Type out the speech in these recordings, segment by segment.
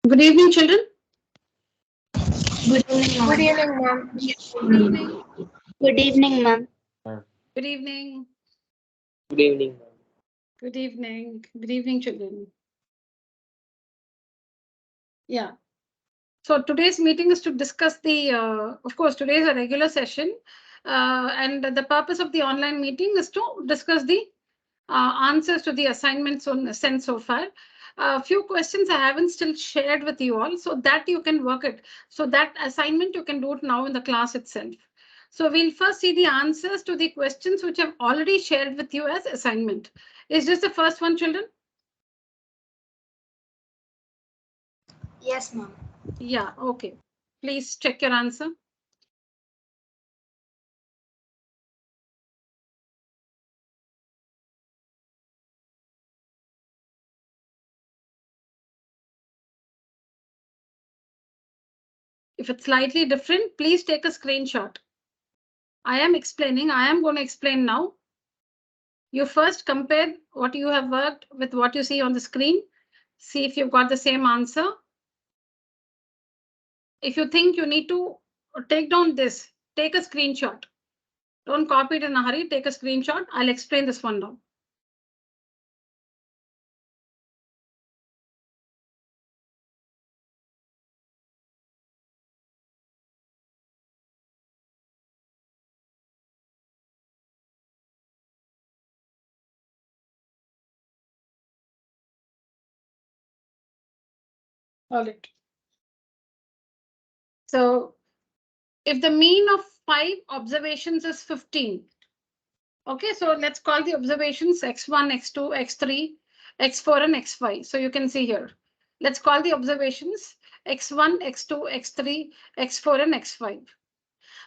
Good evening, children. Good evening, Good ma'am. evening, ma'am. Good evening. Good evening, ma'am. Good evening. Good evening, ma'am. Good evening. Good evening, children. Yeah. So today's meeting is to discuss the, of course, today is a regular session. And the purpose of the online meeting is to discuss the answers to the assignments sent so far. A few questions I haven't still shared with you all, so that you can work it. So that assignment you can do it now in the class itself. So we'll first see the answers to the questions which I've already shared with you as assignment. Is this the first one, children? Yes, ma'am. Yeah, okay. Please check your answer. If it's slightly different, please take a screenshot. I am explaining. I am going to explain now. You first compare what you have worked with what you see on the screen. See if you've got the same answer. If you think you need to take down this, take a screenshot. Don't copy it in a hurry. Take a screenshot. I'll explain this one now. All right. So if the mean of 5 observations is 15, okay, so let's call the observations x1, x2, x3, x4, and x5. So you can see here. Let's call the observations x1, x2, x3, x4, and x5.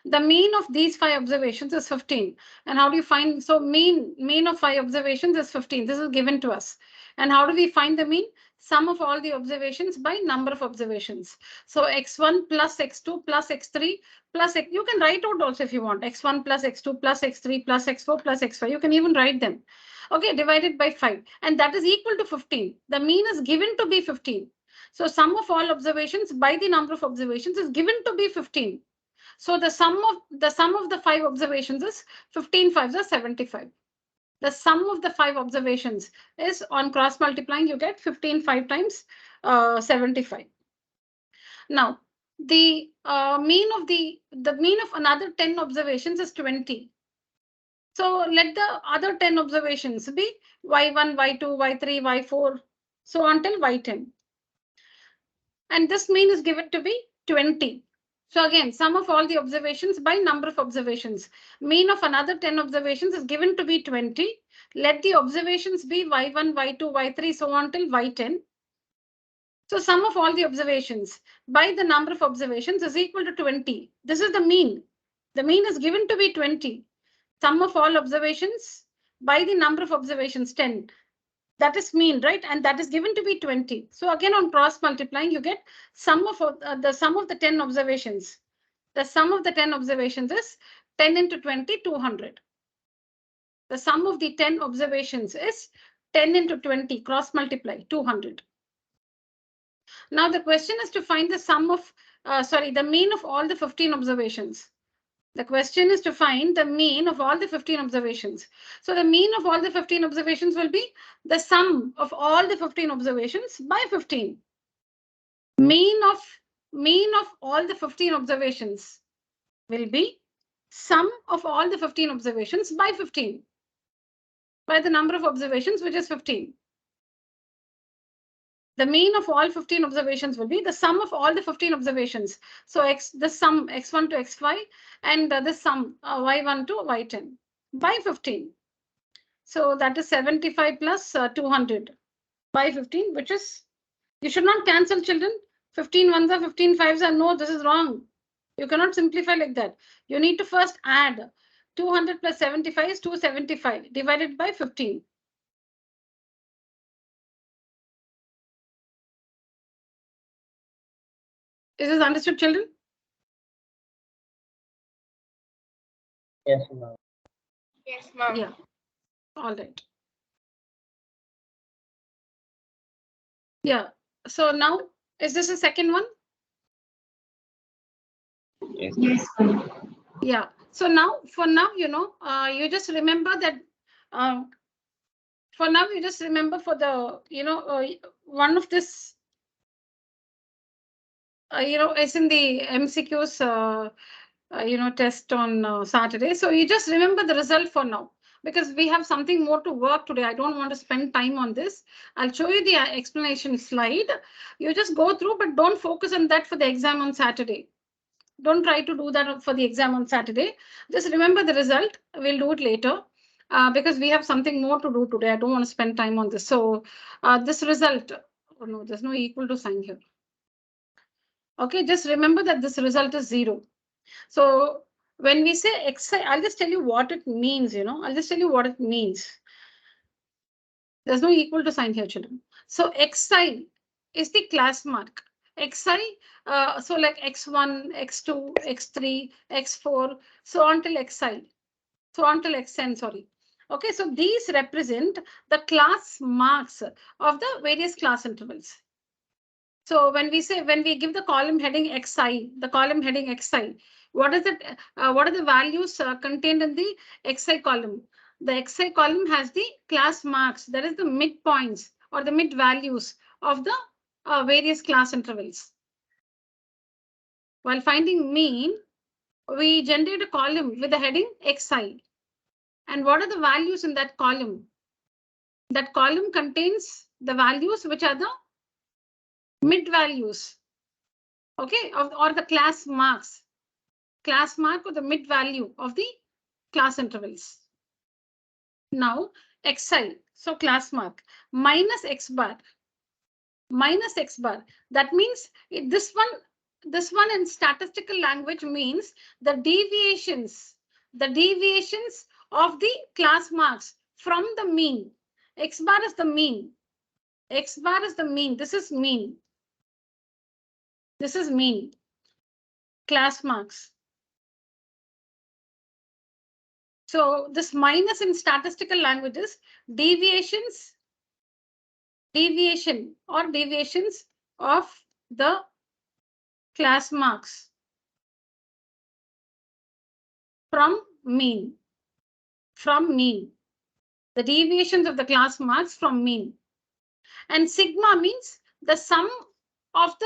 The mean of these 5 observations is 15. And how do you find? So mean of 5 observations is 15. This is given to us. And how do we find the mean? Sum of all the observations by number of observations. So x1 plus x2 plus x3 plus x. You can write out also if you want. x1 plus x2 plus x3 plus x4 plus x5. You can even write them. Okay, divided by 5. And that is equal to 15. The mean is given to be 15. So sum of all observations by the number of observations is given to be 15. So the sum of the 5 observations is 15 5s are 75. The sum of the 5 observations is on cross multiplying, you get 15 5 times 75. Now, the mean of another 10 observations is 20. So let the other 10 observations be y1, y2, y3, y4, so on till y10. And this mean is given to be 20. So again, sum of all the observations by number of observations. Mean of another 10 observations is given to be 20. Let the observations be y1, y2, y3, so on till y10. So sum of all the observations by the number of observations is equal to 20. This is the mean. The mean is given to be 20. Sum of all observations by the number of observations, 10. That is mean, right? And that is given to be 20. So again, on cross multiplying, you get the sum of the 10 observations. The sum of the 10 observations is 10 into 20, 200. The sum of the 10 observations is 10 into 20, cross multiply, 200. Now the question is to find the the mean of all the 15 observations. The question is to find the mean of all the 15 observations. So the mean of all the 15 observations will be the sum of all the 15 observations by 15. Mean of all the 15 observations will be sum of all the 15 observations by 15. By the number of observations, which is 15. The mean of all 15 observations will be the sum of all the 15 observations. So the sum x1 to x5 and the sum y1 to y10 by 15. So that is 75 plus 200 by 15, which is, you should not cancel, children. 15 ones are 15 fives are, no, this is wrong. You cannot simplify like that. You need to first add 200 plus 75 is 275 divided by 15. Is this understood, children? Yes, ma'am. Yes, ma'am. Yeah. All right. Yeah. So now Is this the second one? Yes. Yes, ma'am. Yeah. So now, for now, you just remember that. For now, you just remember for the, one of this, is in the MCQs, test on Saturday. So you just remember the result for now, because we have something more to work today. I don't want to spend time on this. I'll show you the explanation slide. You just go through, but don't focus on that for the exam on Saturday. Don't try to do that for the exam on Saturday. Just remember the result. We'll do it later. Because we have something more to do today. I don't want to spend time on this. So this result, oh no, there's no equal to sign here. Okay, just remember that this result is 0. So when we say xi, I'll just tell you what it means, I'll just tell you what it means. There's no equal to sign here, children. So xi is the class mark. Xi, so like x1, x2, x3, x4, so on till xi, so on till xn, sorry. Okay, so these represent the class marks of the various class intervals. So when we give the column heading xi, the column heading xi, what is it? What are the values contained in the xi column? The xi column has the class marks, that is the midpoints or the mid values of the various class intervals. While finding mean, we generate a column with the heading xi. And what are the values in that column? That column contains the values which are the mid values, okay, or the class marks. Class mark or the mid value of the class intervals. Now xi, so class mark, minus x bar. Minus x bar. That means this one in statistical language means the deviations of the class marks from the mean. X bar is the mean. X bar is the mean. This is mean. This is mean. Class marks. So this minus in statistical language is deviations of the class marks from mean. The deviations of the class marks from mean. And sigma means the sum of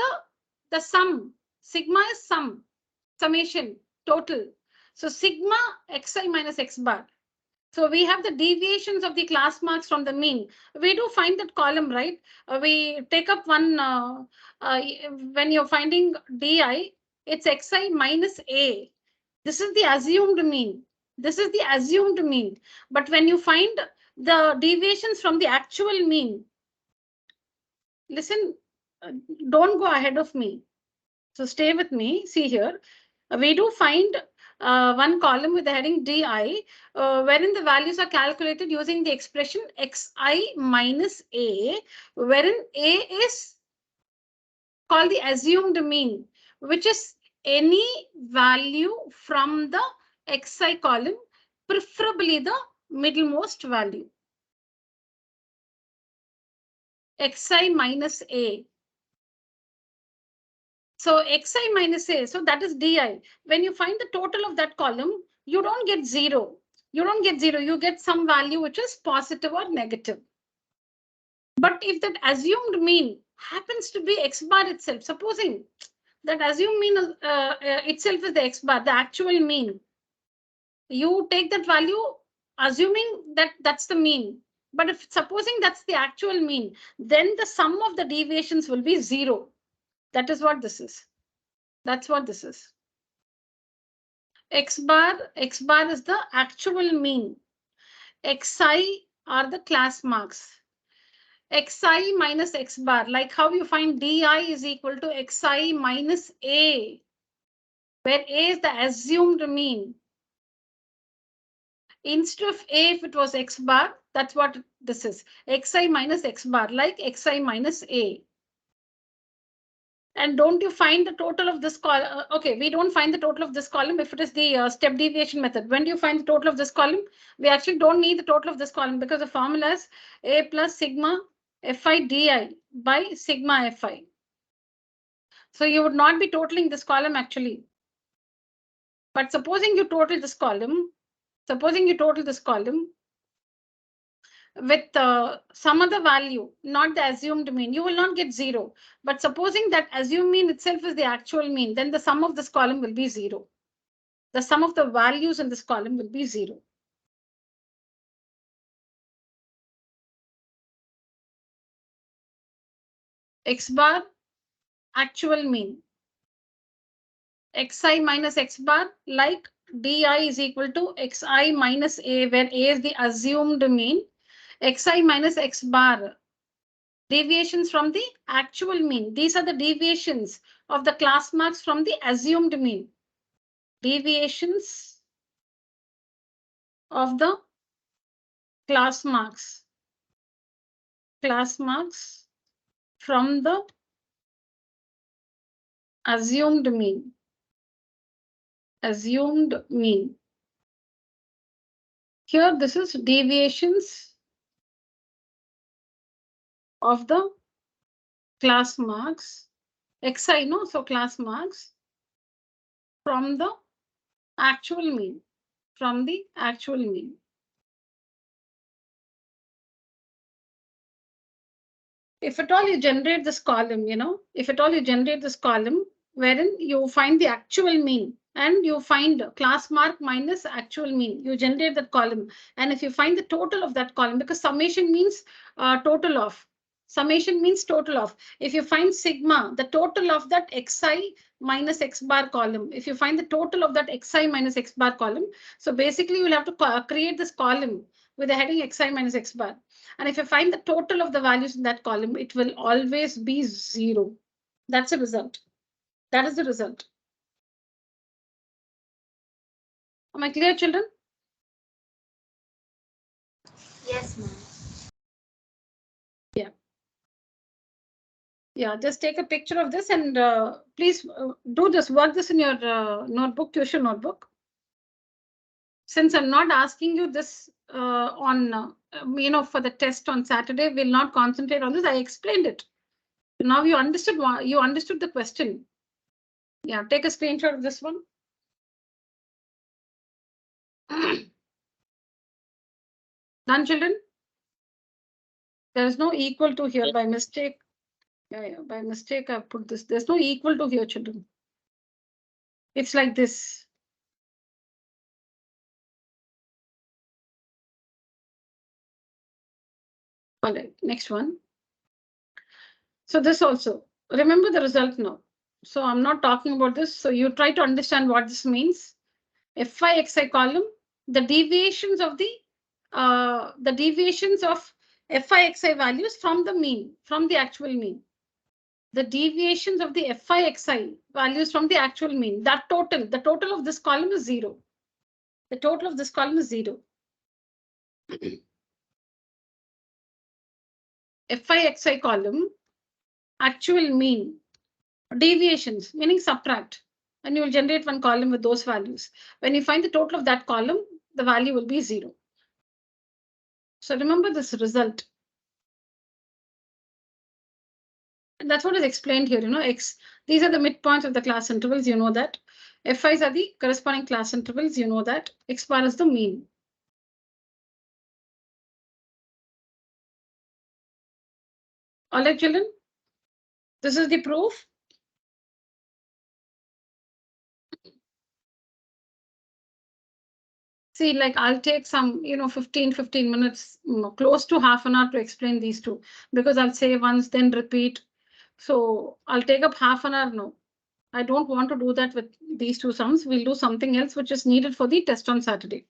the sum. Sigma is sum, summation, total. So sigma xi minus x bar. So we have the deviations of the class marks from the mean. We do find that column, right? We take up one, when you're finding di, it's xi minus a. This is the assumed mean. This is the assumed mean. But when you find the deviations from the actual mean, listen, don't go ahead of me. So stay with me. See here, we do find one column with the heading DI, wherein the values are calculated using the expression xi minus a, wherein a is called the assumed mean, which is any value from the xi column, preferably the middlemost value. Xi minus a. So xi minus a, so that is di. When you find the total of that column, you don't get 0. You don't get 0. You get some value which is positive or negative. But if that assumed mean happens to be x bar itself, supposing that assumed mean itself is the x bar, the actual mean, you take that value assuming that that's the mean. But if supposing that's the actual mean, then the sum of the deviations will be 0. That is what this is. That's what this is. X bar is the actual mean. Xi are the class marks. Xi minus x bar, like how you find di is equal to xi minus a, where a is the assumed mean. Instead of a, if it was x bar, that's what this is. Xi minus x bar, like xi minus a. And don't you find the total of this column? Okay, we don't find the total of this column if it is the step deviation method. When do you find the total of this column? We actually don't need the total of this column because the formula is a plus sigma fi di by sigma fi. So you would not be totaling this column actually. But supposing you total this column, with some other value, not the assumed mean, you will not get 0. But supposing that assumed mean itself is the actual mean, then the sum of this column will be 0. The sum of the values in this column will be 0. X bar, actual mean. Xi minus X bar, like Di is equal to Xi minus A, where A is the assumed mean. Xi minus X bar, deviations from the actual mean. These are the deviations of the class marks from the assumed mean. Deviations of the class marks from the assumed mean. Here, this is deviations of the class marks, Xi, no? So class marks from the actual mean, If at all you generate this column, wherein you find the actual mean and you find class mark minus actual mean, you generate that column. And if you find the total of that column, because summation means total of. If you find sigma, the total of that Xi minus X bar column, if you find the total of that Xi minus X bar column, so basically you'll have to create this column with the heading Xi minus X bar. And if you find the total of the values in that column, it will always be 0. That's the result. That is the result. Am I clear, children? Yes, ma'am. Yeah, just take a picture of this and please do this, work this in your notebook, tuition notebook. Since I'm not asking you this on, for the test on Saturday, we'll not concentrate on this. I explained it. Now you understood the question. Yeah, take a screenshot of this one. Done, children? There is no equal to here by mistake. Yeah, by mistake I put this. There's no equal to here, children. It's like this. All right, next one. So this also, remember the result now. So I'm not talking about this. So you try to understand what this means. Fi xi column, the deviations of Fi xi values from the mean, from the actual mean. The deviations of the Fi xi values from the actual mean. The total of this column is 0. The total of this column is 0. Fi xi column, actual mean, deviations, meaning subtract. And you will generate one column with those values. When you find the total of that column, the value will be 0. So remember this result. And that's what is explained here, these are the midpoints of the class intervals, you know that. Fi's are the corresponding class intervals, you know that. X bar is the mean. All right, children. This is the proof. See, like I'll take some, 15 minutes, close to half an hour to explain these two, because I'll say once, then repeat. So I'll take up half an hour now. I don't want to do that with these two sums. We'll do something else which is needed for the test on Saturday.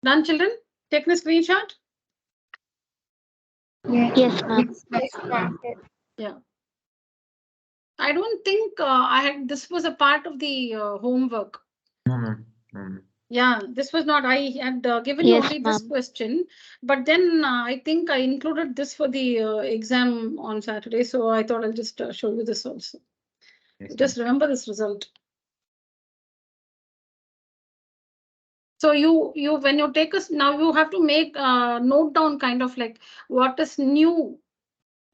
Done, children? Take the screenshot. Yes, ma'am. Yeah. I don't think this was a part of the homework. No, ma'am. Yeah, this was not. I had given you Yes, only this ma'am. question, but then I think I included this for the exam on Saturday. So I thought I'll just show you this also. Yes, Just remember this result. So you when you take us now, you have to make note down kind of like what is new.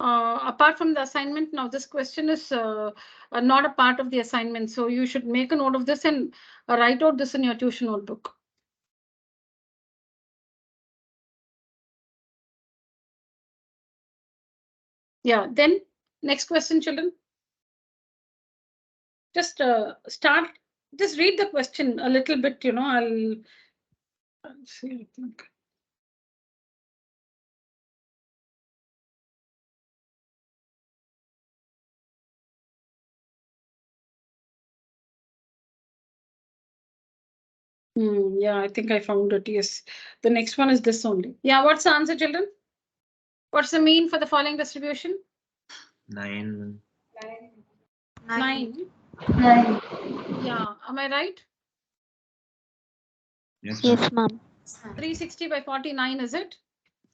Apart from the assignment, now this question is not a part of the assignment. So you should make a note of this and write out this in your tuition notebook. Yeah, then next question, children. Just just read the question a little bit, I'll see, I think. Yeah, I think I found it. Yes. The next one is this only. Yeah, what's the answer, children? What's the mean for the following distribution? 9. 9. 9. Yeah, am I right? Yes, Yes, ma'am. 360 by 49, is it?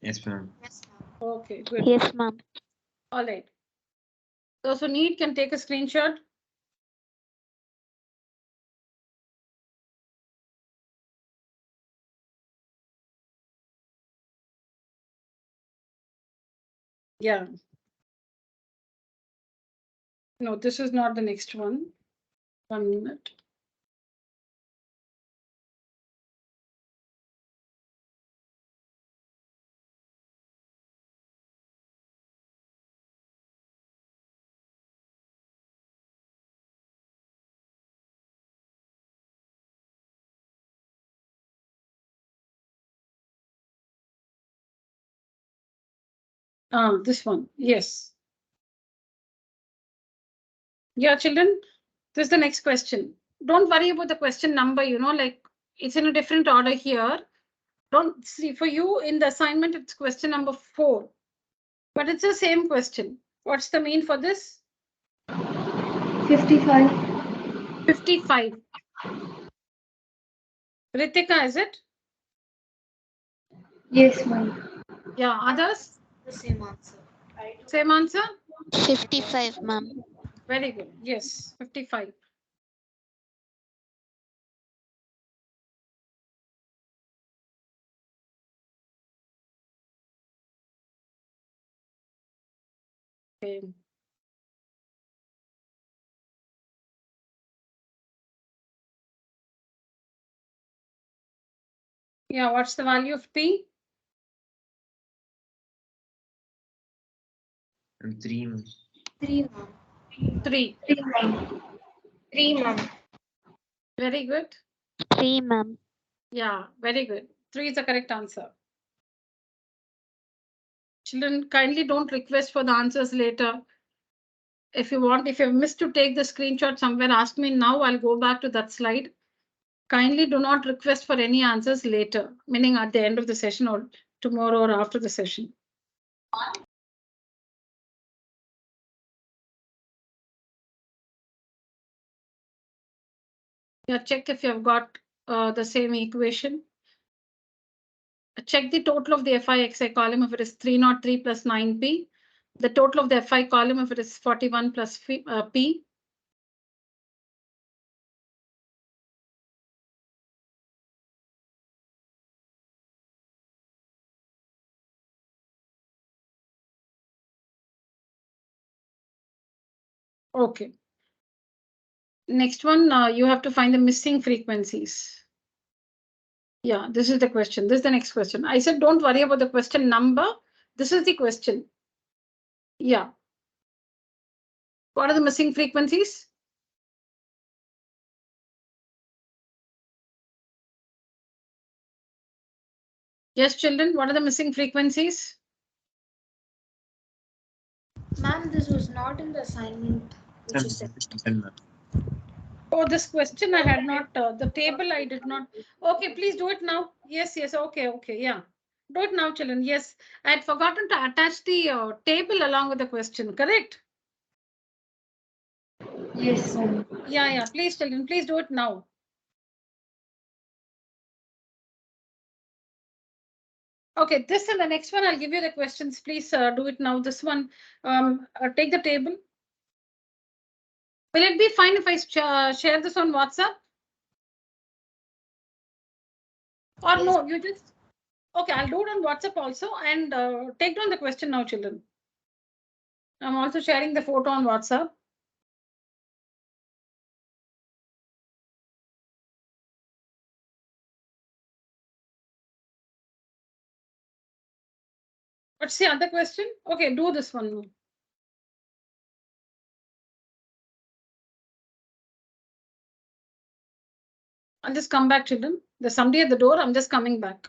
Yes, ma'am. Yes, ma'am. Okay, good. Yes, ma'am. All right. Those who need can take a screenshot. Yeah. No, this is not the next one. 1 minute. This one. Yes. Yeah, children, this is the next question. Don't worry about the question number, like it's in a different order here. Don't see for you in the assignment, it's question number 4, but it's the same question. What's the mean for this? 55. 55. Ritika, is it? Yes, ma'am. Yeah, others? The same answer. Same answer? 55, ma'am. Very good. Yes, 55. Okay. Yeah, what's the value of P? And 3, ma'am. 3, ma'am. 3. 3, ma'am. 3, ma'am. Very good. 3, ma'am. Yeah, very good. 3 is the correct answer. Children, kindly don't request for the answers later. If you've missed to take the screenshot somewhere, ask me now. I'll go back to that slide. Kindly do not request for any answers later, meaning at the end of the session or tomorrow or after the session. Yeah, check if you have got the same equation. Check the total of the FI/XI column if it is 303 plus 9P. The total of the FI column if it is 41 plus P. Okay. Next one, you have to find the missing frequencies. Yeah, this is the question. This is the next question. I said, don't worry about the question number. This is the question. Yeah. What are the missing frequencies? Yes, children, what are the missing frequencies? Ma'am, this was not in the assignment which you said. Oh, this question I had not, the table I did not. Okay, please do it now. Yes, okay, yeah. Do it now, children. Yes, I had forgotten to attach the table along with the question, correct? Yes, ma'am. Yeah, please, children, please do it now. Okay, this and the next one, I'll give you the questions. Please do it now. This one, take the table. Will it be fine if I share this on WhatsApp? Or no, you just, okay, I'll do it on WhatsApp also and take down the question now, children. I'm also sharing the photo on WhatsApp. What's the other question? Okay, do this one now. I'll just come back, children. There's somebody at the door. I'm just coming back.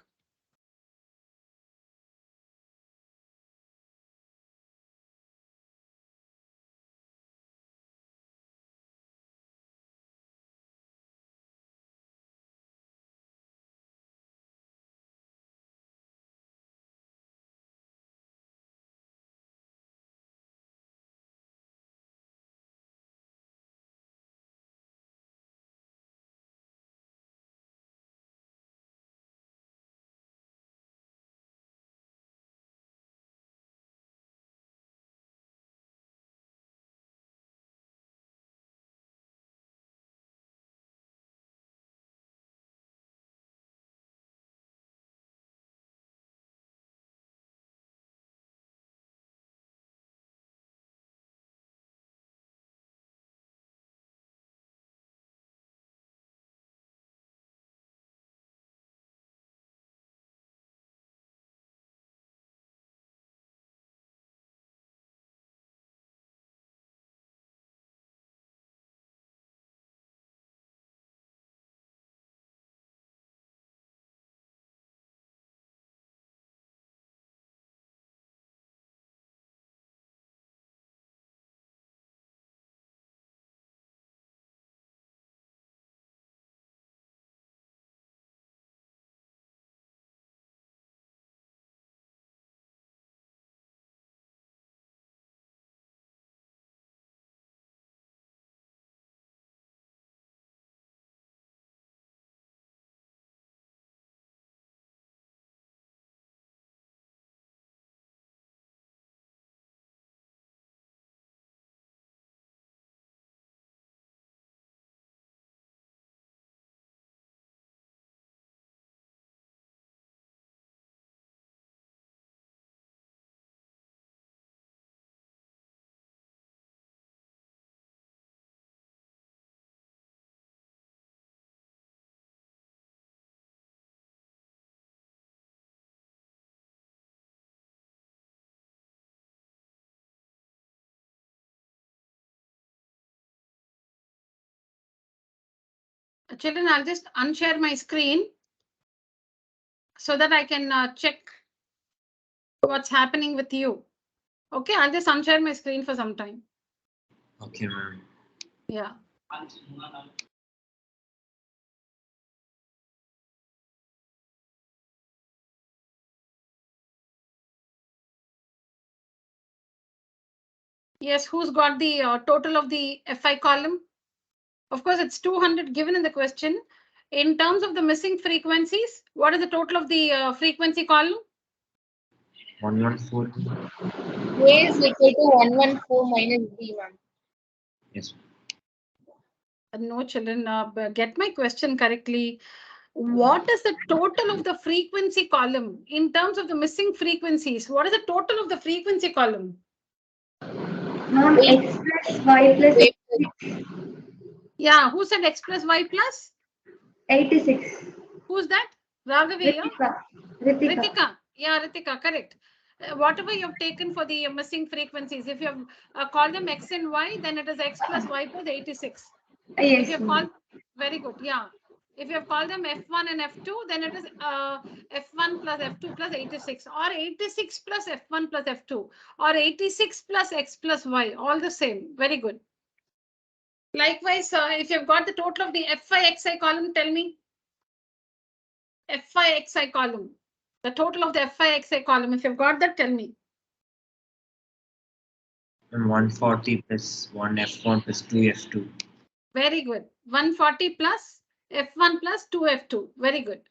Children, I'll just unshare my screen so that I can check what's happening with you. Okay, I'll just unshare my screen for some time. Okay, ma'am. Yeah. Yes, who's got the total of the FI column? Of course, it's 200 given in the question. In terms of the missing frequencies, what is the total of the frequency column? 114. A is equal to 114 minus B, ma'am. Yes. No, children, get my question correctly. What is the total of the frequency column in terms of the missing frequencies? What is the total of the frequency column? Ma'am, X plus Y plus Yeah, who said X plus Y plus? 86. Who's that? Raghavi, yeah? Ritika. Ritika. Yeah, Ritika, correct. Whatever you have taken for the missing frequencies, if you have called them X and Y, then it is X plus Y plus 86. If Yes, you have ma'am. called, very good, yeah. If you have called them F1 and F2, then it is F1 plus F2 plus 86, or 86 plus F1 plus F2, or 86 plus X plus Y, all the same. Very good. Likewise, if you've got the total of the FI column, tell me. FI column. The total of the FI column. If you've got that, tell me. And 140 plus 1 F1 plus 2 F2. Very good. 140 plus F1 plus 2 F2. Very good.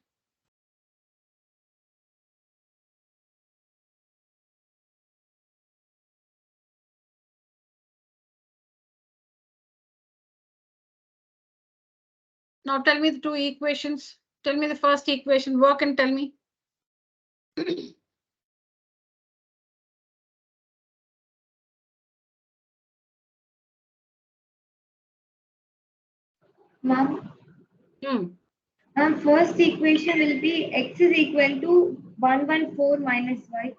Now tell me the two equations. Tell me the first equation. Work and tell me. Ma'am, Hmm. first equation will be x is equal to 114 minus y.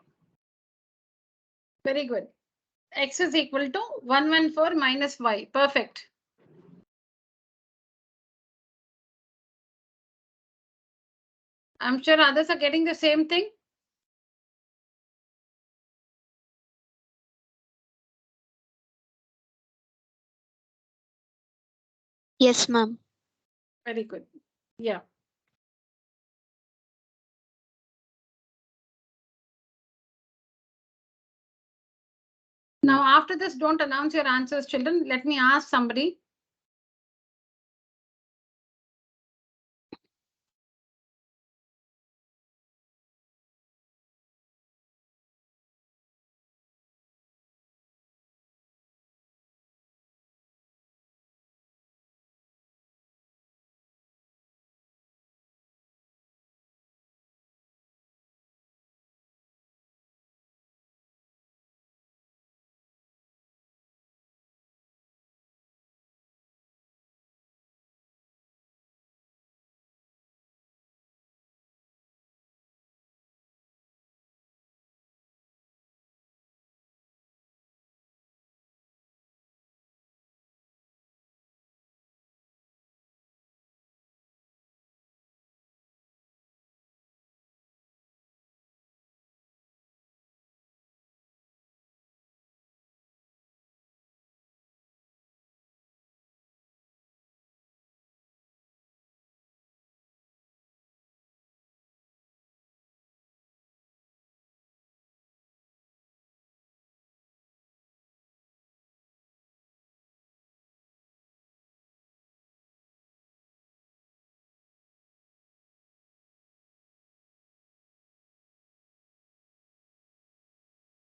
Very good. X is equal to 114 minus y. Perfect. I'm sure others are getting the same thing. Yes, ma'am. Very good. Yeah. Now, after this, don't announce your answers, children. Let me ask somebody.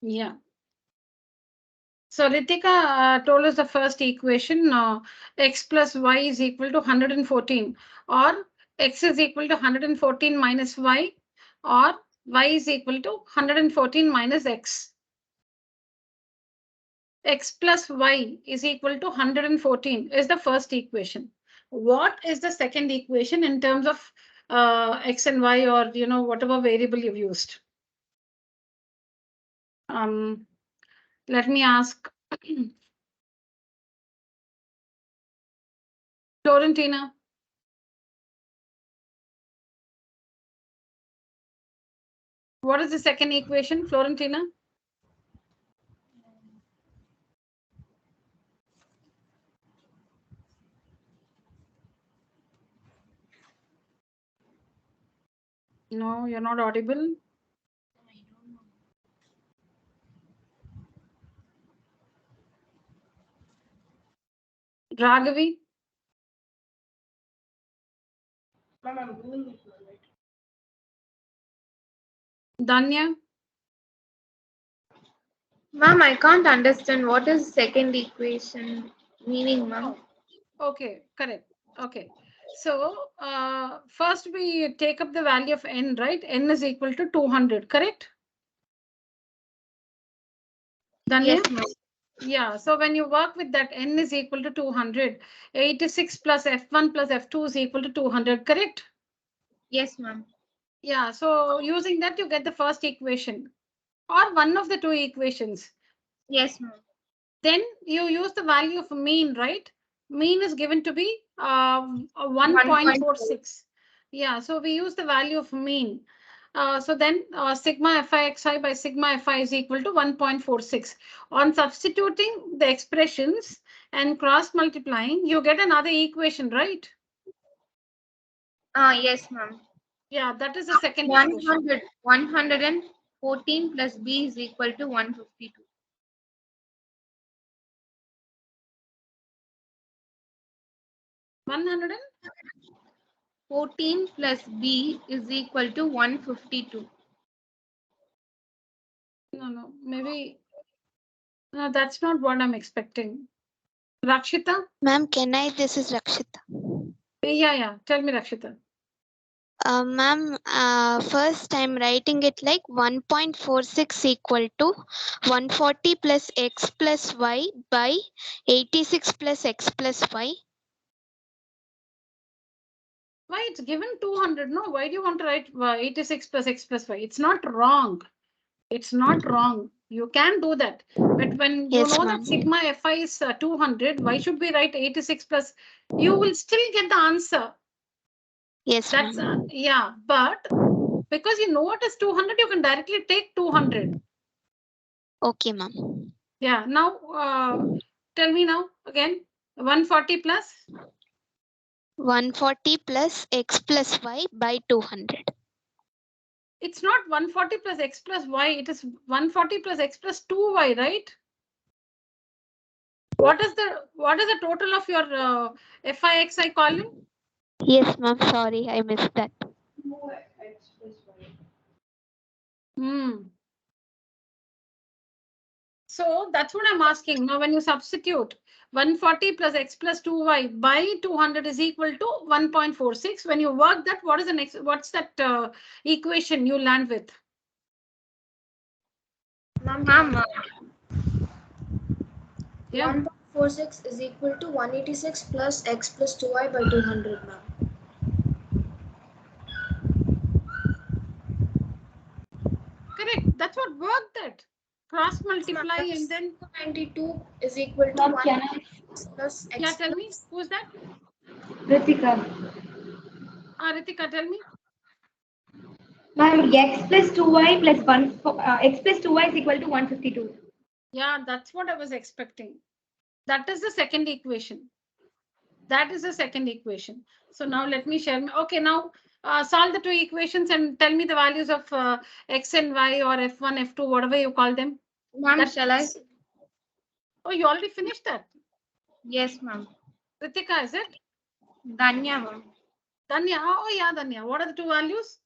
Yeah. So Ritika told us the first equation, x plus y is equal to 114, or x is equal to 114 minus y, or y is equal to 114 minus x. X plus y is equal to 114 is the first equation. What is the second equation in terms of x and y, or whatever variable you've used? Let me ask Florentina. What is the second equation, Florentina? No, you're not audible. Raghavi? Ma'am, I'm doing it. Danya? Ma'am, I can't understand what is second equation meaning, ma'am. Okay, correct. Okay. So first we take up the value of n, right? N is equal to 200, correct? Danya? Yes, ma'am. Yeah, so when you work with that, n is equal to 200. 86 plus f1 plus f2 is equal to 200, correct? Yes, ma'am. Yeah, so using that, you get the first equation or one of the two equations. Yes, ma'am. Then you use the value of mean, right? Mean is given to be 1.46. Yeah, so we use the value of mean. So then sigma fi xi by sigma fi is equal to 1.46. On substituting the expressions and cross multiplying, you get another equation, right? Yes, ma'am. Yeah, that is the second equation. 114 plus b is equal to 152. 14 plus b is equal to 152. No, maybe. No, that's not what I'm expecting. Rakshita? Ma'am, can I? This is Rakshita. Yeah. Tell me, Rakshita. Ma'am, first I'm writing it like 1.46 equal to 140 plus x plus y by 86 plus x plus y. Why it's given 200? No, why do you want to write 86 plus x plus y? It's not wrong. It's not wrong. You can do that. But when you Yes, know ma'am. that sigma fi is 200, why should we write 86 plus? You will still get the answer. Yes, That's ma'am. yeah, but because you know what is 200, you can directly take 200. Okay, ma'am. Yeah, now tell me now again. 140 plus? 140 plus x plus y by 200. It's not 140 plus x plus y. It is 140 plus x plus 2y, right? What is the total of your FIXI column? Yes, ma'am. Sorry, I missed that. 2x plus y. So that's what I'm asking. Now, when you substitute 140 plus x plus 2y by 200 is equal to 1.46. When you work that, what is the next? What's that equation you land with? Ma'am, Yeah. 1.46 is equal to 186 plus x plus 2y by 200, ma'am. Correct. That's what worked that. Cross multiply and then 92 is equal to Ma'am, 1 can I? plus x. yeah, tell me who's that? Ritika. Ritika, tell me. Ma'am, x plus 2y plus x plus 2y is equal to 152. Yeah, that's what I was expecting. That is the second equation. That is the second equation. So now let me share. Okay, now solve the two equations and tell me the values of x and y or f1, f2, whatever you call them. Ma'am, shall I? Oh, you already finished that. Yes, ma'am. Ritika, is it? Danya, ma'am. Danya. Oh, yeah, Danya. What are the two values?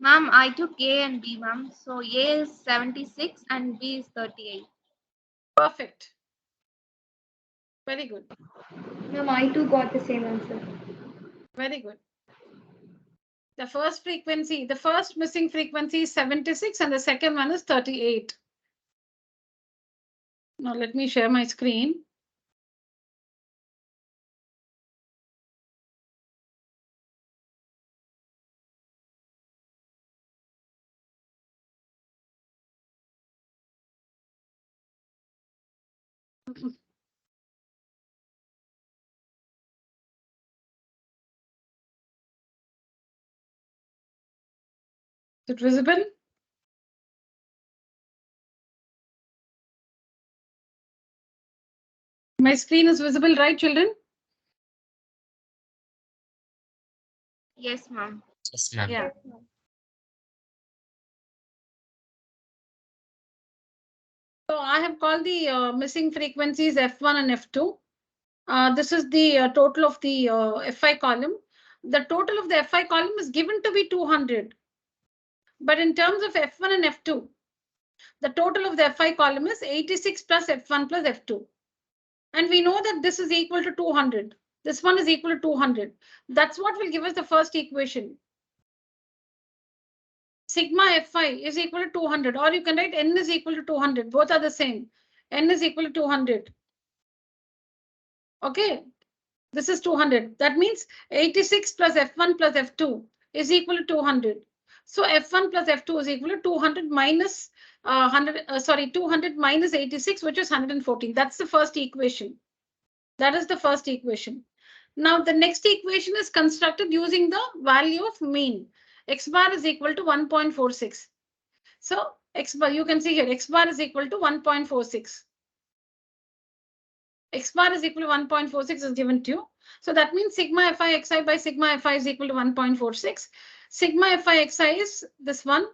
Ma'am, I took A and B, ma'am. So A is 76 and B is 38. Perfect. Very good. Ma'am, I too got the same answer. Very good. The first frequency, the first missing frequency is 76 and the second one is 38. Now let me share my screen. Is it visible? My screen is visible, right, children? Yes, ma'am. Yes, ma'am. Yeah. So I have called the missing frequencies F1 and F2. This is the total of the FI column. The total of the FI column is given to be 200. But in terms of F1 and F2, the total of the FI column is 86 plus F1 plus F2. And we know that this is equal to 200. This one is equal to 200. That's what will give us the first equation. Sigma Fi is equal to 200, or you can write N is equal to 200. Both are the same. N is equal to 200. Okay, this is 200. That means 86 plus F1 plus F2 is equal to 200. So F1 plus F2 is equal to 200 minus 200 minus 86, which is 114. That's the first equation. That is the first equation. Now the next equation is constructed using the value of mean. X bar is equal to 1.46. So X bar, you can see here, X bar is equal to 1.46. X bar is equal to 1.46 is given to you. So that means sigma fi xi by sigma fi is equal to 1.46. Sigma fi xi is this one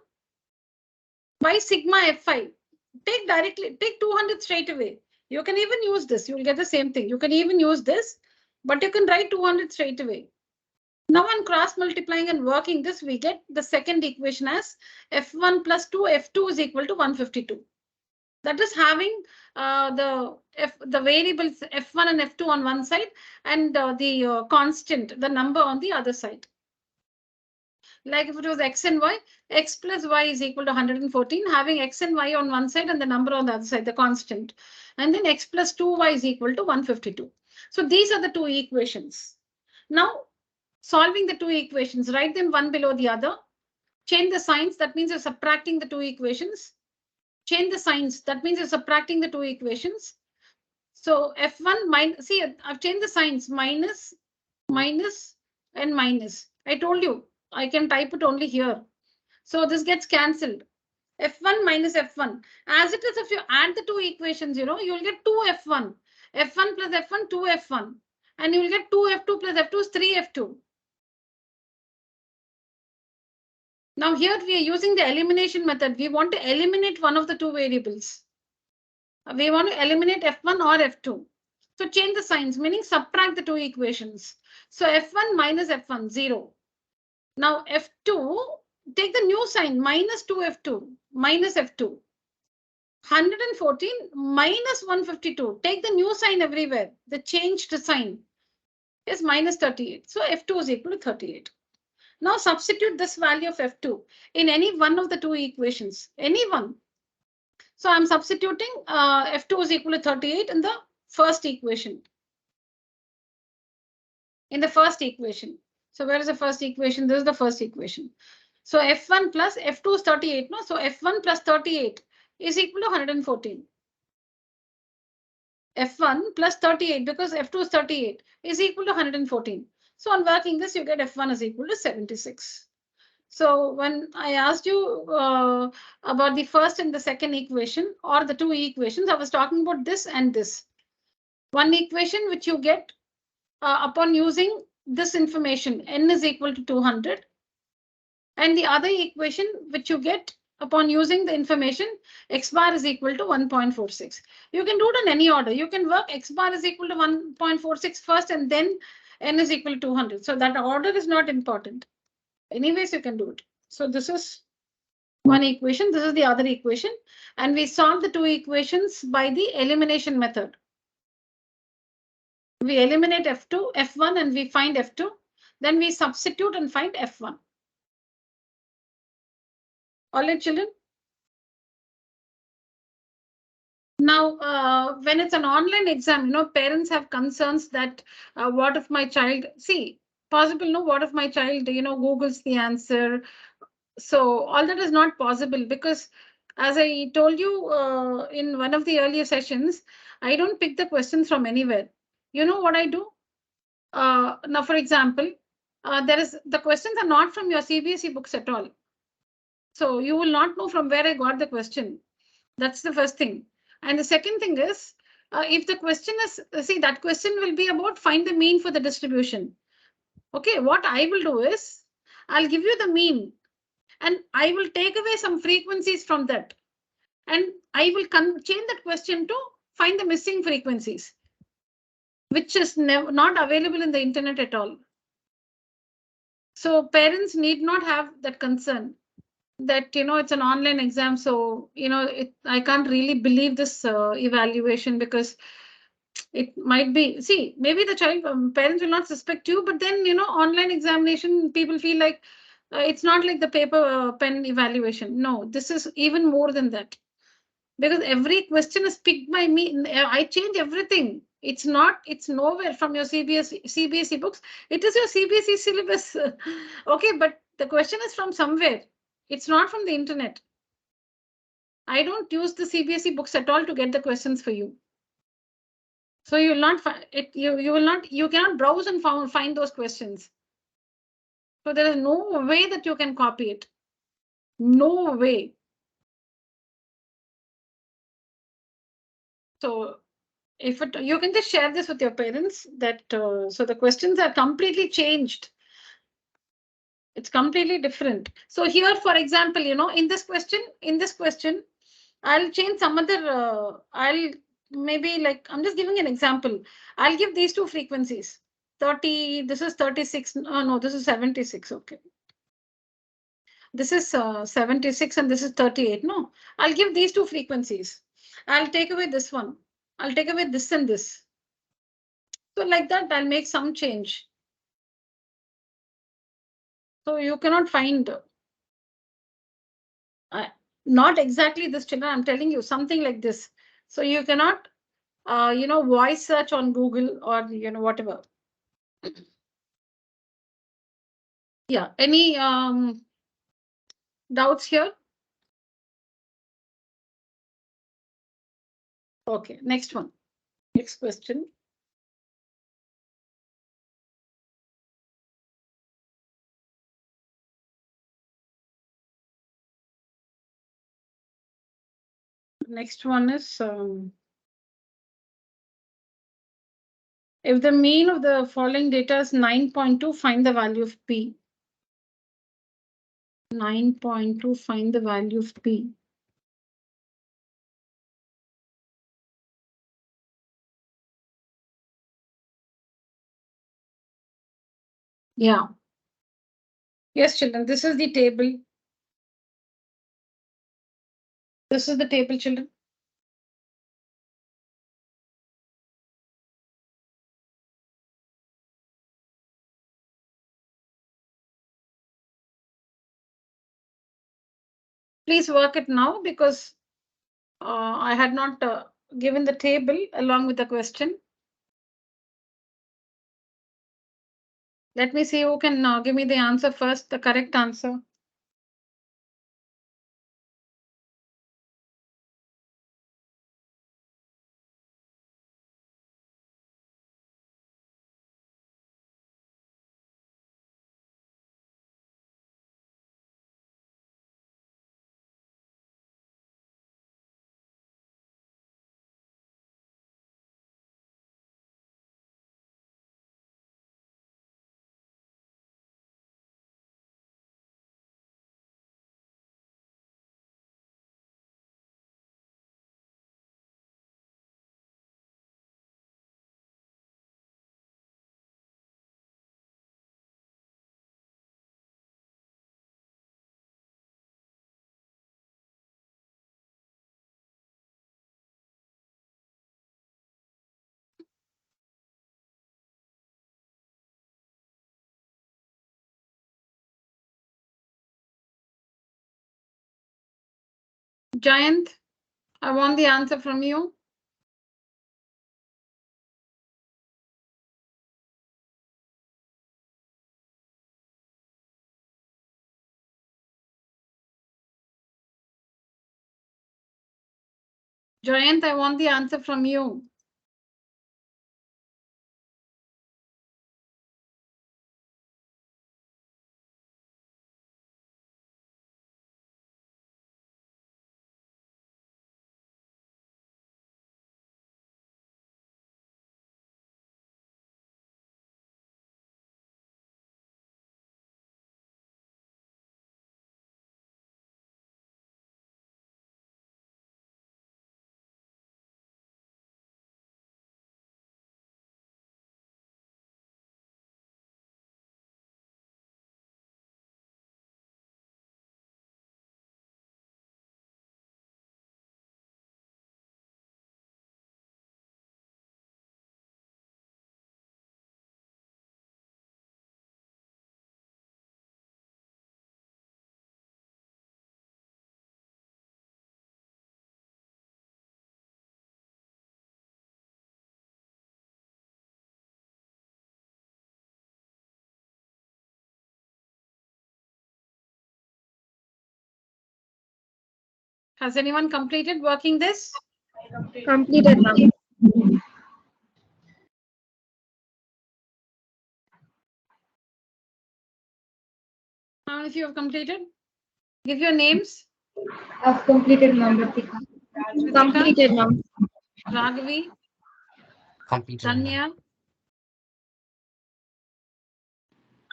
by sigma fi. Take 200 straight away. You can even use this. You will get the same thing. You can even use this, but you can write 200 straight away. Now on cross multiplying and working this, we get the second equation as f1 plus 2, f2 is equal to 152. That is having the variables f1 and f2 on one side and the constant, the number on the other side. Like if it was x and y, x plus y is equal to 114, having x and y on one side and the number on the other side, the constant. And then x plus 2y is equal to 152. So these are the two equations. Now, solving the two equations, write them one below the other. Change the signs, that means you're subtracting the two equations. Change the signs, that means you're subtracting the two equations. So F1 minus, see, I've changed the signs, minus, minus, and minus. I told you, I can type it only here. So this gets cancelled. F1 minus F1. As it is, if you add the two equations, you'll get 2F1. F1 plus F1, 2F1. And you will get 2F2 plus F2 is 3F2. Now here we are using the elimination method. We want to eliminate one of the two variables. We want to eliminate F1 or F2. So change the signs, meaning subtract the two equations. So F1 minus F1, 0. Now F2, take the new sign, minus 2F2, minus F2. 114 minus 152. Take the new sign everywhere. The changed sign is minus 38. So F2 is equal to 38. Now substitute this value of F2 in any one of the two equations, any one. So I'm substituting F2 is equal to 38 in the first equation. In the first equation. So where is the first equation? This is the first equation. So F1 plus F2 is 38. No? So F1 plus 38 is equal to 114. F1 plus 38 because F2 is 38 is equal to 114. So on working this, you get F1 is equal to 76. So when I asked you about the first and the second equation or the two equations, I was talking about this and this. One equation which you get upon using this information, n is equal to 200. And the other equation which you get upon using the information, x bar is equal to 1.46. You can do it in any order. You can work x bar is equal to 1.46 first and then n is equal to 200. So that order is not important. Anyways, you can do it. So this is one equation. This is the other equation. And we solve the two equations by the elimination method. We eliminate F2, F1, and we find F2. Then we substitute and find F1. All right, children. Now, when it's an online exam, parents have concerns that what if my child, see, possible, no, what if my child, Googles the answer. So all that is not possible because as I told you in one of the earlier sessions, I don't pick the questions from anywhere. You know what I do? Now, for example, the questions are not from your CBSE books at all. So you will not know from where I got the question. That's the first thing. And the second thing is, if the question is, see, that question will be about find the mean for the distribution. Okay, what I will do is, I'll give you the mean and I will take away some frequencies from that. And I will change that question to find the missing frequencies, which is not available in the internet at all. So parents need not have that concern that, it's an online exam. So, I can't really believe this evaluation because it might be, see, maybe the child parents will not suspect you, but then, online examination, people feel like it's not like the paper pen evaluation. No, this is even more than that. Because every question is picked by me. I change everything. It's nowhere from your CBSE books. It is your CBSE syllabus. Okay, but the question is from somewhere. It's not from the internet. I don't use the CBSE books at all to get the questions for you. So you will not find it. You cannot browse and find those questions. So there is no way that you can copy it. No way. So if you can just share this with your parents that so the questions are completely changed. It's completely different. So here, for example, in this question, I'll change some other, I'll maybe like, I'm just giving an example. I'll give these two frequencies. 30, this is 36. No, this is 76. Okay. This is 76 and this is 38. No, I'll give these two frequencies. I'll take away this one. I'll take away this and this. So like that, I'll make some change. So you cannot find. Not exactly this, children. I'm telling you something like this. So you cannot, voice search on Google or whatever. Yeah. Any doubts here? Okay. Next one. Next question. Next one is if the mean of the following data is 9.2, find the value of P. 9.2, find the value of P. Yeah. Yes, children, this is the table. This is the table, children. Please work it now because I had not given the table along with the question. Let me see who can give me the answer first, the correct answer. Jayant, I want the answer from you. Jayant, I want the answer from you. Has anyone completed working this? Completed, ma'am. How many of you have completed? Give your names. I've completed, ma'am. Ritika. Completed, ma'am. Raghavi, Completed. Danya.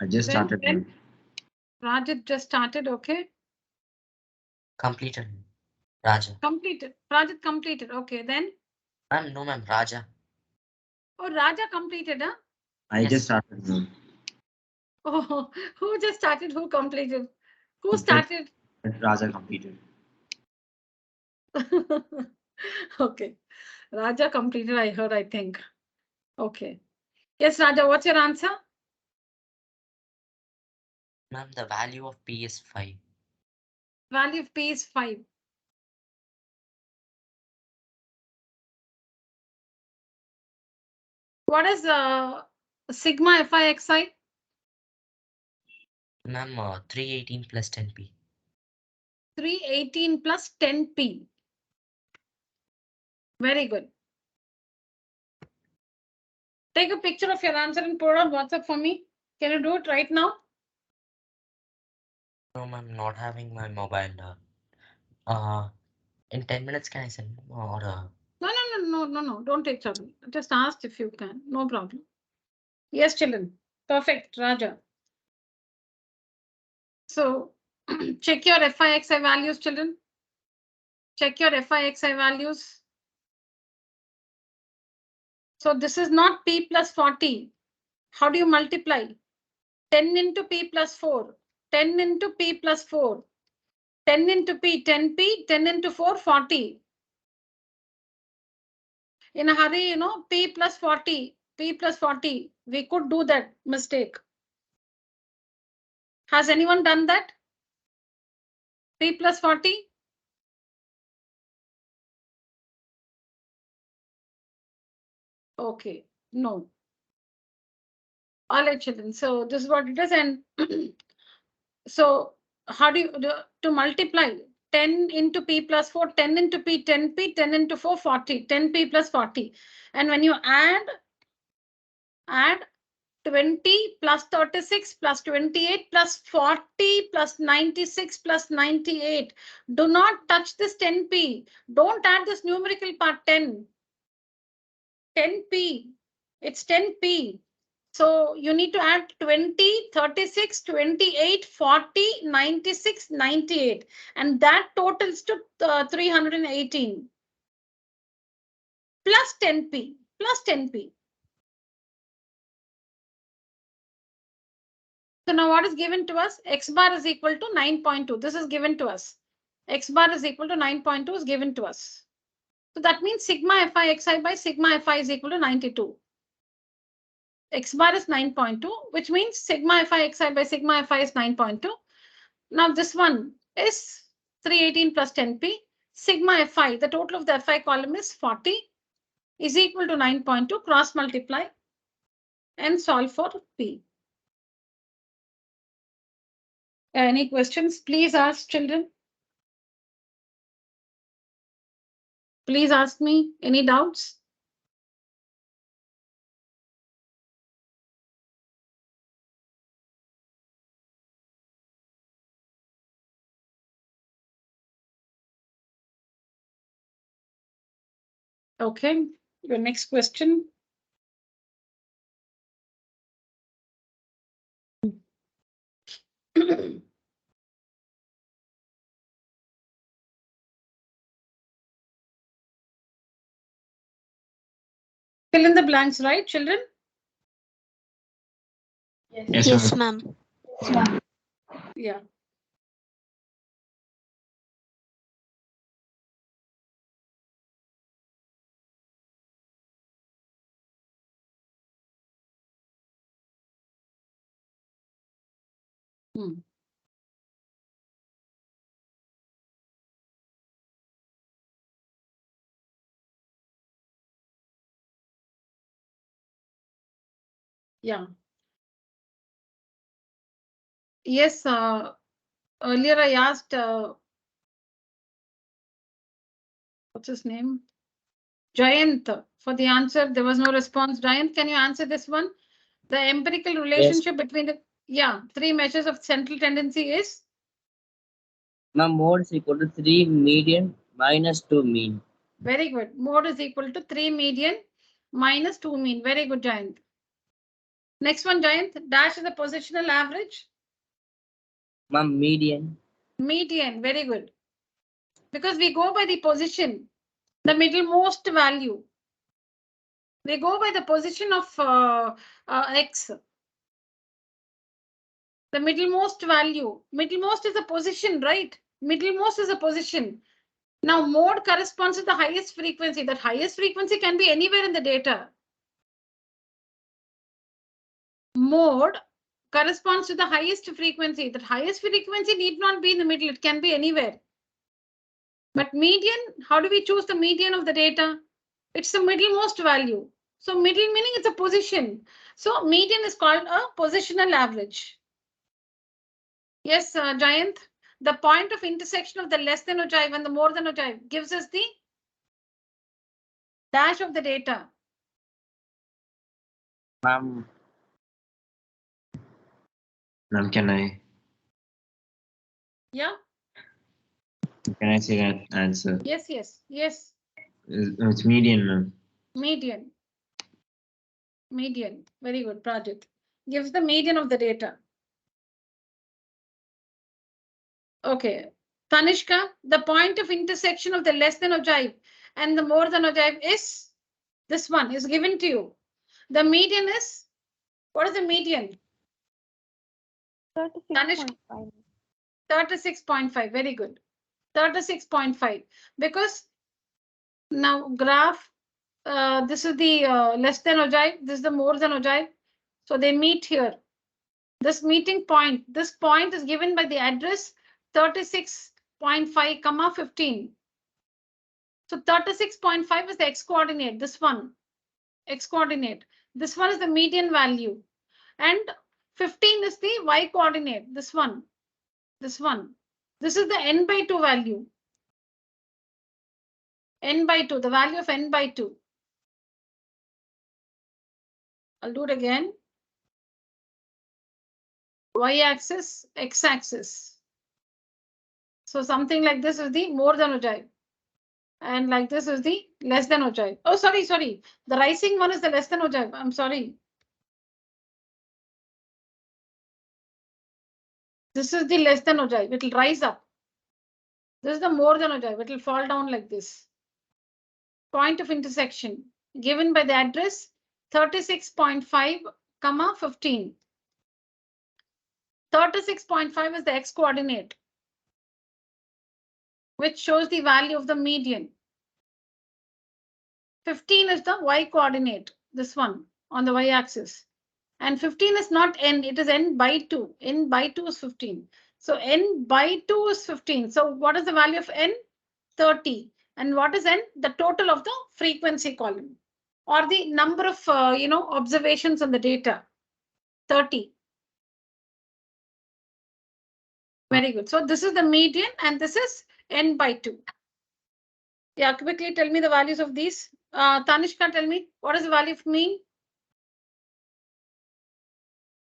I just Then- started. then- Rajat just started, okay? Completed. Raja. Completed. Rajat completed. Okay, then. Ma'am, no ma'am, Raja. Oh, Raja completed, huh? I Yes. just started. Ma'am. Oh, who just started? Who completed? Who Okay. started? Raja completed. Okay. Raja completed, I heard, I think. Okay. Yes, Raja, what's your answer? Ma'am, the value of P is 5. Value of P is 5. What is sigma Fi Xi? Ma'am, 318 plus 10p. 318 plus 10p. Very good. Take a picture of your answer and put it on WhatsApp for me. Can you do it right now? No, ma'am, not having my mobile. In 10 minutes, can I send or? No. Don't take trouble. Just ask if you can. No problem. Yes, children. Perfect, Raja. So check your FIXI values, children. Check your FIXI values. So this is not P plus 40. How do you multiply? 10 into P plus 4. 10 into P plus 4. 10 into P, 10P, 10 into 4, 40. In a hurry, you know, P plus 40, P plus 40. We could do that mistake. Has anyone done that? P plus 40? Okay, no. All right, children. So this is what it is. And so how do you to multiply 10 into P plus 4, 10 into P, 10P, 10 into 4, 40, 10P plus 40. And when you add 20 plus 36 plus 28 plus 40 plus 96 plus 98. Do not touch this 10p. Don't add this numerical part 10. 10p. It's 10p. So you need to add 20, 36, 28, 40, 96, 98. And that totals to 318. Plus 10p. Plus 10p. So now what is given to us? X bar is equal to 9.2. This is given to us. X bar is equal to 9.2 is given to us. So that means sigma Fi Xi by sigma Fi is equal to 92. X bar is 9.2, which means sigma Fi Xi by sigma Fi is 9.2. Now this one is 318 plus 10p. Sigma Fi, the total of the Fi column is 40, is equal to 9.2. Cross multiply and solve for p. Any questions? Please ask, children. Please ask me. Any doubts? Okay, your next question. Fill in the blanks, right, children? Yes, Yes, ma'am. ma'am. Yeah. Yeah. Yes, earlier I asked, what's his name? Jayant for the answer. There was no response. Jayant, can you answer this one? The empirical relationship between the three measures of central tendency is? Now mode is equal to 3 median minus 2 mean. Very good. Mode is equal to 3 median minus 2 mean. Very good, Jayant. Next one, Jayant. Dash is the positional average. Ma'am, median. Median. Very good. Because we go by the position, the middlemost value. We go by the position of X. The middlemost value. Middlemost is a position, right? Middlemost is a position. Now, mode corresponds to the highest frequency. That highest frequency can be anywhere in the data. Mode corresponds to the highest frequency. The highest frequency need not be in the middle. It can be anywhere. But median, how do we choose the median of the data? It's the middlemost value. So middle meaning it's a position. So median is called a positional average. Yes, Jayant, the point of intersection of the less than ogive and the more than ogive gives us the dash of the data. Ma'am, can I Yeah. say that answer? Yes, yes, yes. It's median, ma'am. Median. Median. Very good, Project. Gives the median of the data. Okay. Tanishka, the point of intersection of the less than ogive and the more than ogive is this one is given to you. The median is, what is the median? 36.5. 36.5. Very good. 36.5. Because now graph, this is the less than ogive, this is the more than ogive. So they meet here. This meeting point, this point is given by the address 36.5, 15. So 36.5 is the x coordinate, this one, x coordinate. This one is the median value. And 15 is the y coordinate, this one, this one. This is the n by 2 value. N by 2, the value of n by 2. I'll do it again. Y-axis, x-axis. So something like this is the more than ogive. And like this is the less than ogive. Oh, sorry. The rising one is the less than ogive. I'm sorry. This is the less than ogive. It will rise up. This is the more than ogive. It will fall down like this. Point of intersection given by the address 36.5, 15. 36.5 is the x coordinate, which shows the value of the median. 15 is the y coordinate, this one on the y-axis. And 15 is not n, it is n by 2. N by 2 is 15. So n by 2 is 15. So what is the value of n? 30. And what is n? The total of the frequency column or the number of observations on the data. 30. Very good. So this is the median and this is n by 2. Yeah, quickly tell me the values of these. Tanishka, tell me what is the value of mean?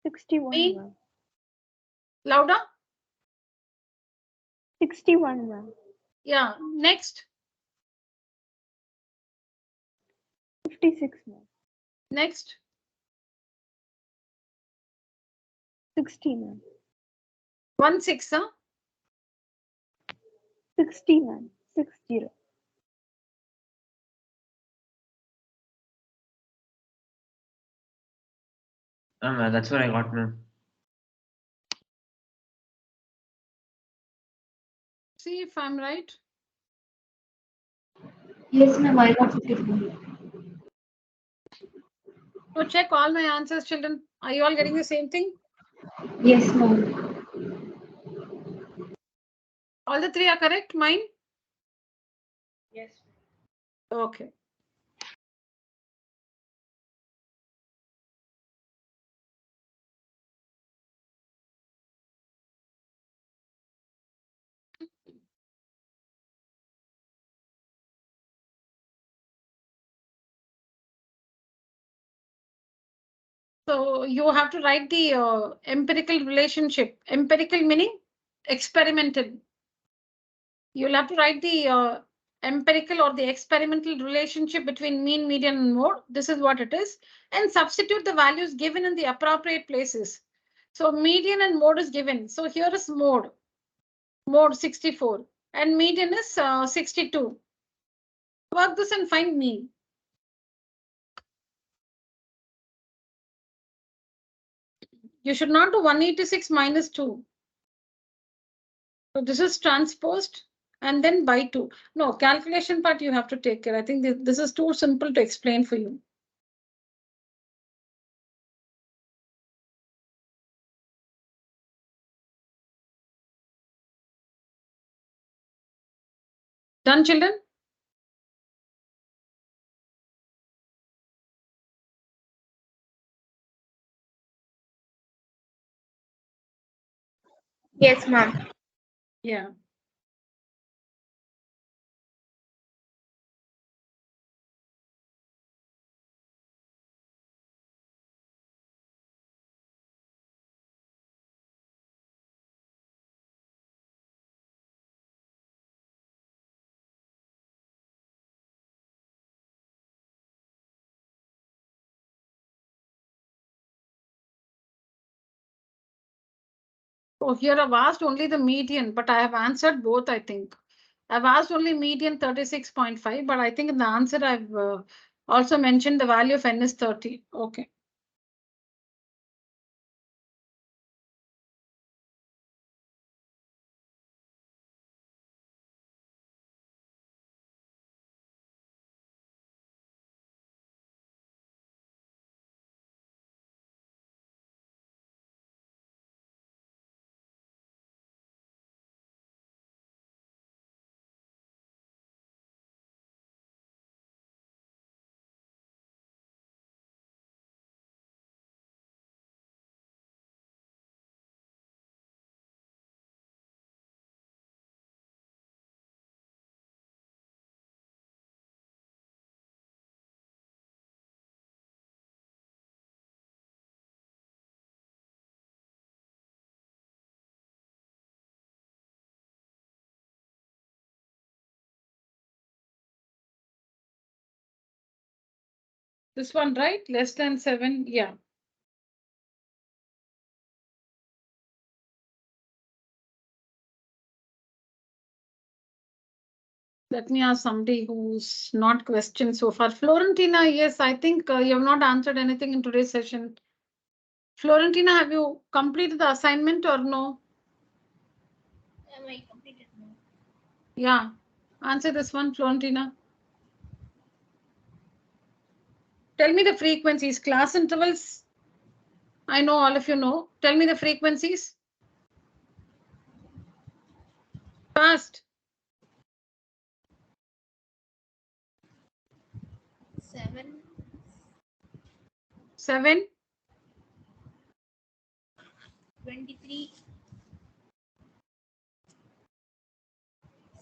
61. Mean? Ma'am. Louder? 61. Ma'am. Yeah. Next. 56. Ma'am. Next. 60. Ma'am. 16, huh? 60. Ma'am. 60. That's what I got, ma'am. See if I'm right. Yes, ma'am. I got 51. So check all my answers, children. Are you all getting the same thing? Yes, ma'am. All the three are correct? Mine? Yes. Okay. So you have to write the empirical relationship. Empirical meaning experimental. You'll have to write the empirical or the experimental relationship between mean, median, and mode. This is what it is. And substitute the values given in the appropriate places. So median and mode is given. So here is mode. Mode 64. And median is 62. Work this and find mean. You should not do 186 minus 2. So this is transposed and then by 2. No, calculation part you have to take care. I think this is too simple to explain for you. Done, children? Yes, ma'am. Yeah. Oh, here I've asked only the median, but I have answered both, I think. I've asked only median 36.5, but I think in the answer I've also mentioned the value of n is 30. Okay. This one, right? Less than 7. Yeah. Let me ask somebody who's not questioned so far. Florentina, yes, I think you have not answered anything in today's session. Florentina, have you completed the assignment or no? Am I completed now? Yeah. Answer this one, Florentina. Tell me the frequencies, class intervals. I know all of you know. Tell me the frequencies. Fast. 7, 7, 23,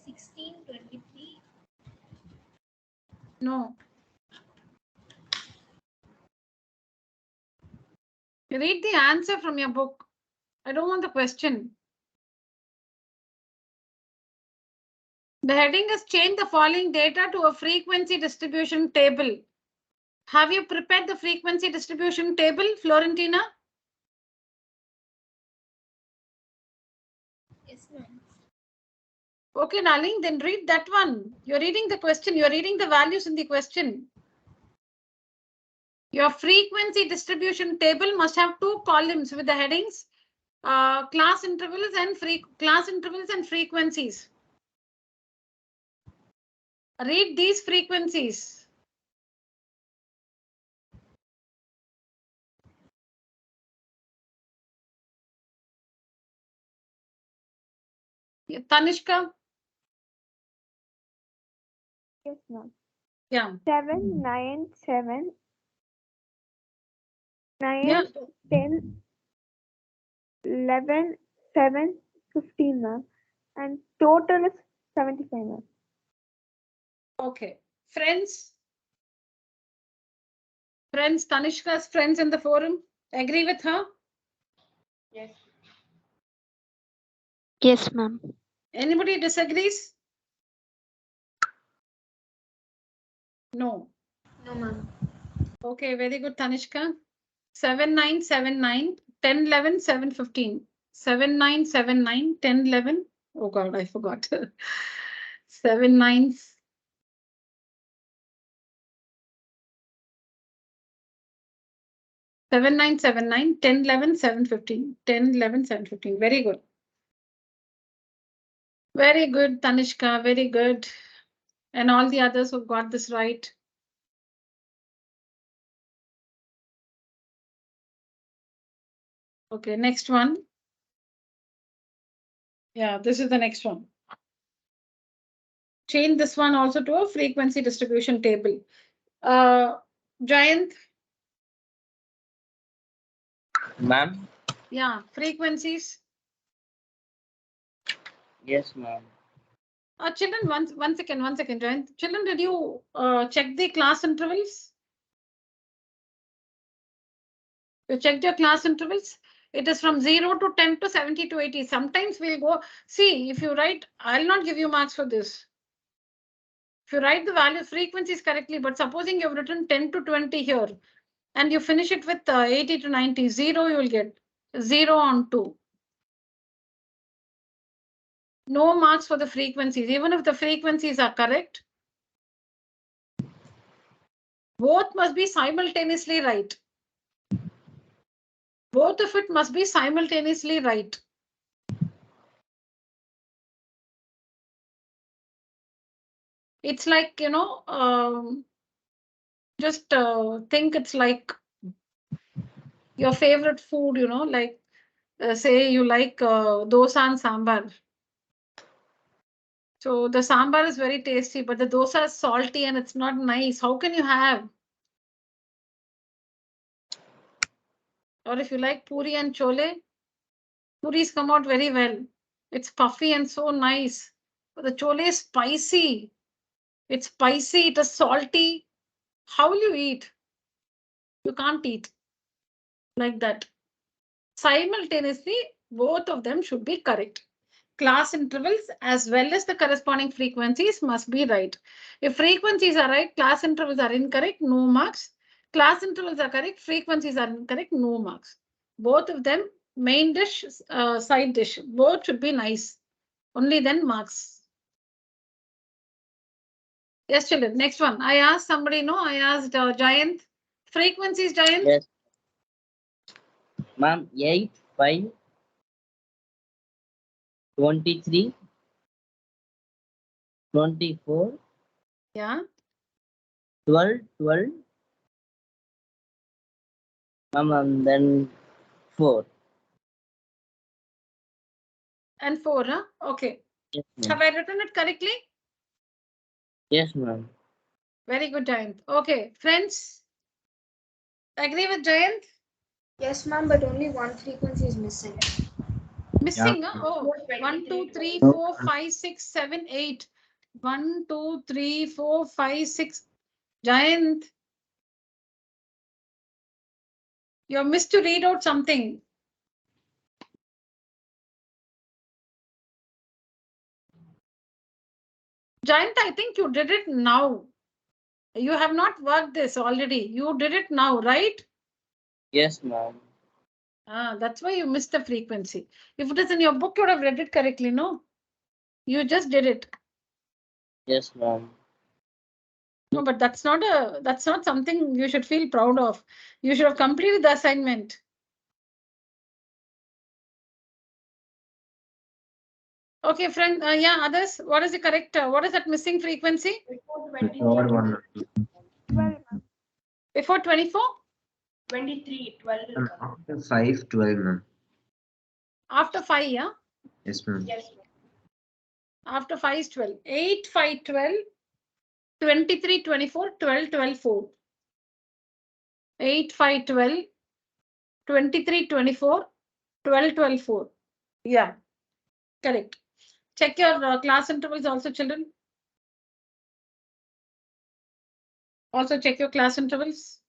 16, 23. no. Read the answer from your book. I don't want the question. The heading is change the following data to a frequency distribution table. Have you prepared the frequency distribution table, Florentina? Yes, ma'am. Okay, darling, then read that one. You're reading the question. You're reading the values in the question. Your frequency distribution table must have 2 columns with the headings, class intervals and frequencies. Read these frequencies. Tanishka? Yes, ma'am. Yeah. 7, 9, 7, 9, Yeah. 10, 11, 7, 15, ma'am. And total is 75, ma'am. Okay. Friends? Friends, Tanishka's friends in the forum, agree with her? Yes. Yes, ma'am. Anybody disagrees? No. No, ma'am. Okay, very good, Tanishka. 7, 9, 7, 9, 10, 11, 7, 15. 7, 9, 7, 9, 10, 11. Oh God, I forgot. 7, 9. 7, 9, 7, 9, 10, 11, 7, 15. 10, 11, 7, 15. Very good. Very good, Tanishka. Very good. And all the others who got this right. Okay, next one. Yeah, this is the next one. change this one also to a frequency distribution table. Jayant? Ma'am? Yeah, frequencies. Yes, ma'am. Children, one second, Jayant. Children, did you check the class intervals? You checked your class intervals? It is from 0 to 10 to 70 to 80. Sometimes we'll go, see, if you write, I'll not give you marks for this. If you write the value frequencies correctly, but supposing you've written 10 to 20 here, and you finish it with 80 to 90, 0 you will get, 0 on 2. No marks for the frequencies, even if the frequencies are correct. Both must be simultaneously right. Both of it must be simultaneously right. It's like, you know, just think it's like your favorite food, you know, like say you like dosa and sambar. So the sambar is very tasty, but the dosa is salty and it's not nice. How can you have? Or if you like puri and chole, puris come out very well. It's puffy and so nice. But the chole is spicy. It's spicy, it is salty. How will you eat? You can't eat like that. Simultaneously, both of them should be correct. Class intervals as well as the corresponding frequencies must be right. If frequencies are right, class intervals are incorrect, no marks. Class intervals are correct, frequencies are incorrect, no marks. Both of them, main dish, side dish, both should be nice. Only then marks. Yes, children. Next one. I asked somebody, no, I asked Jayant. Frequencies, Jayant? Yes. Ma'am, 8, 5, 23, 24, Yeah. 12, 12. Ma'am, and then 4. And 4, huh? Okay. Yes, Have ma'am. I written it correctly? Yes, ma'am. Very good, Jayant. Okay, friends. Agree with Jayant? Yes, ma'am, but only one frequency is missing. Missing, Yeah. huh? Oh, 1, 2, 3, No. 4, 5, 6, 7, 8. 1, 2, 3, 4, 5, 6. Jayant, you're missed to read out something. Jayant, I think you did it now. You have not worked this already. You did it now, right? Yes, ma'am. That's why you missed the frequency. If it is in your book, you would have read it correctly, no? You just did it. Yes, ma'am. No, but that's not something you should feel proud of. You should have completed the assignment. Okay, friend. Yeah, others. What is the correct? What is that missing frequency? Third one. 12, ma'am. Before 24? 23, 12 will Ma'am, come. after 5, 12, ma'am. After 5, yeah? Yes, ma'am. Yes, ma'am. After 5 is 12. 8, 5, 12. 23, 24, 12, 12, 4. 8, 5, 12. 23, 24. 12, 12, 4. Yeah, correct. Check your class intervals also, children. Also check your class intervals.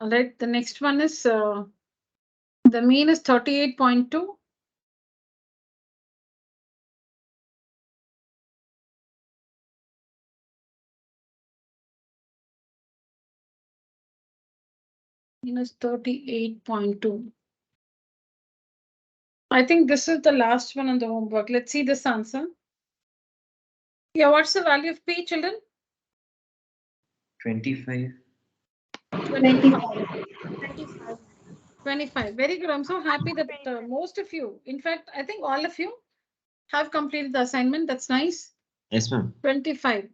All right, the next one is the mean is 38.2. Minus 38.2. I think this is the last one on the homework. Let's see this answer. Yeah, what's the value of P, children? 25. 25. 25. Very good. I'm so happy that most of you, in fact, I think all of you have completed the assignment. That's nice. Yes, ma'am. 25.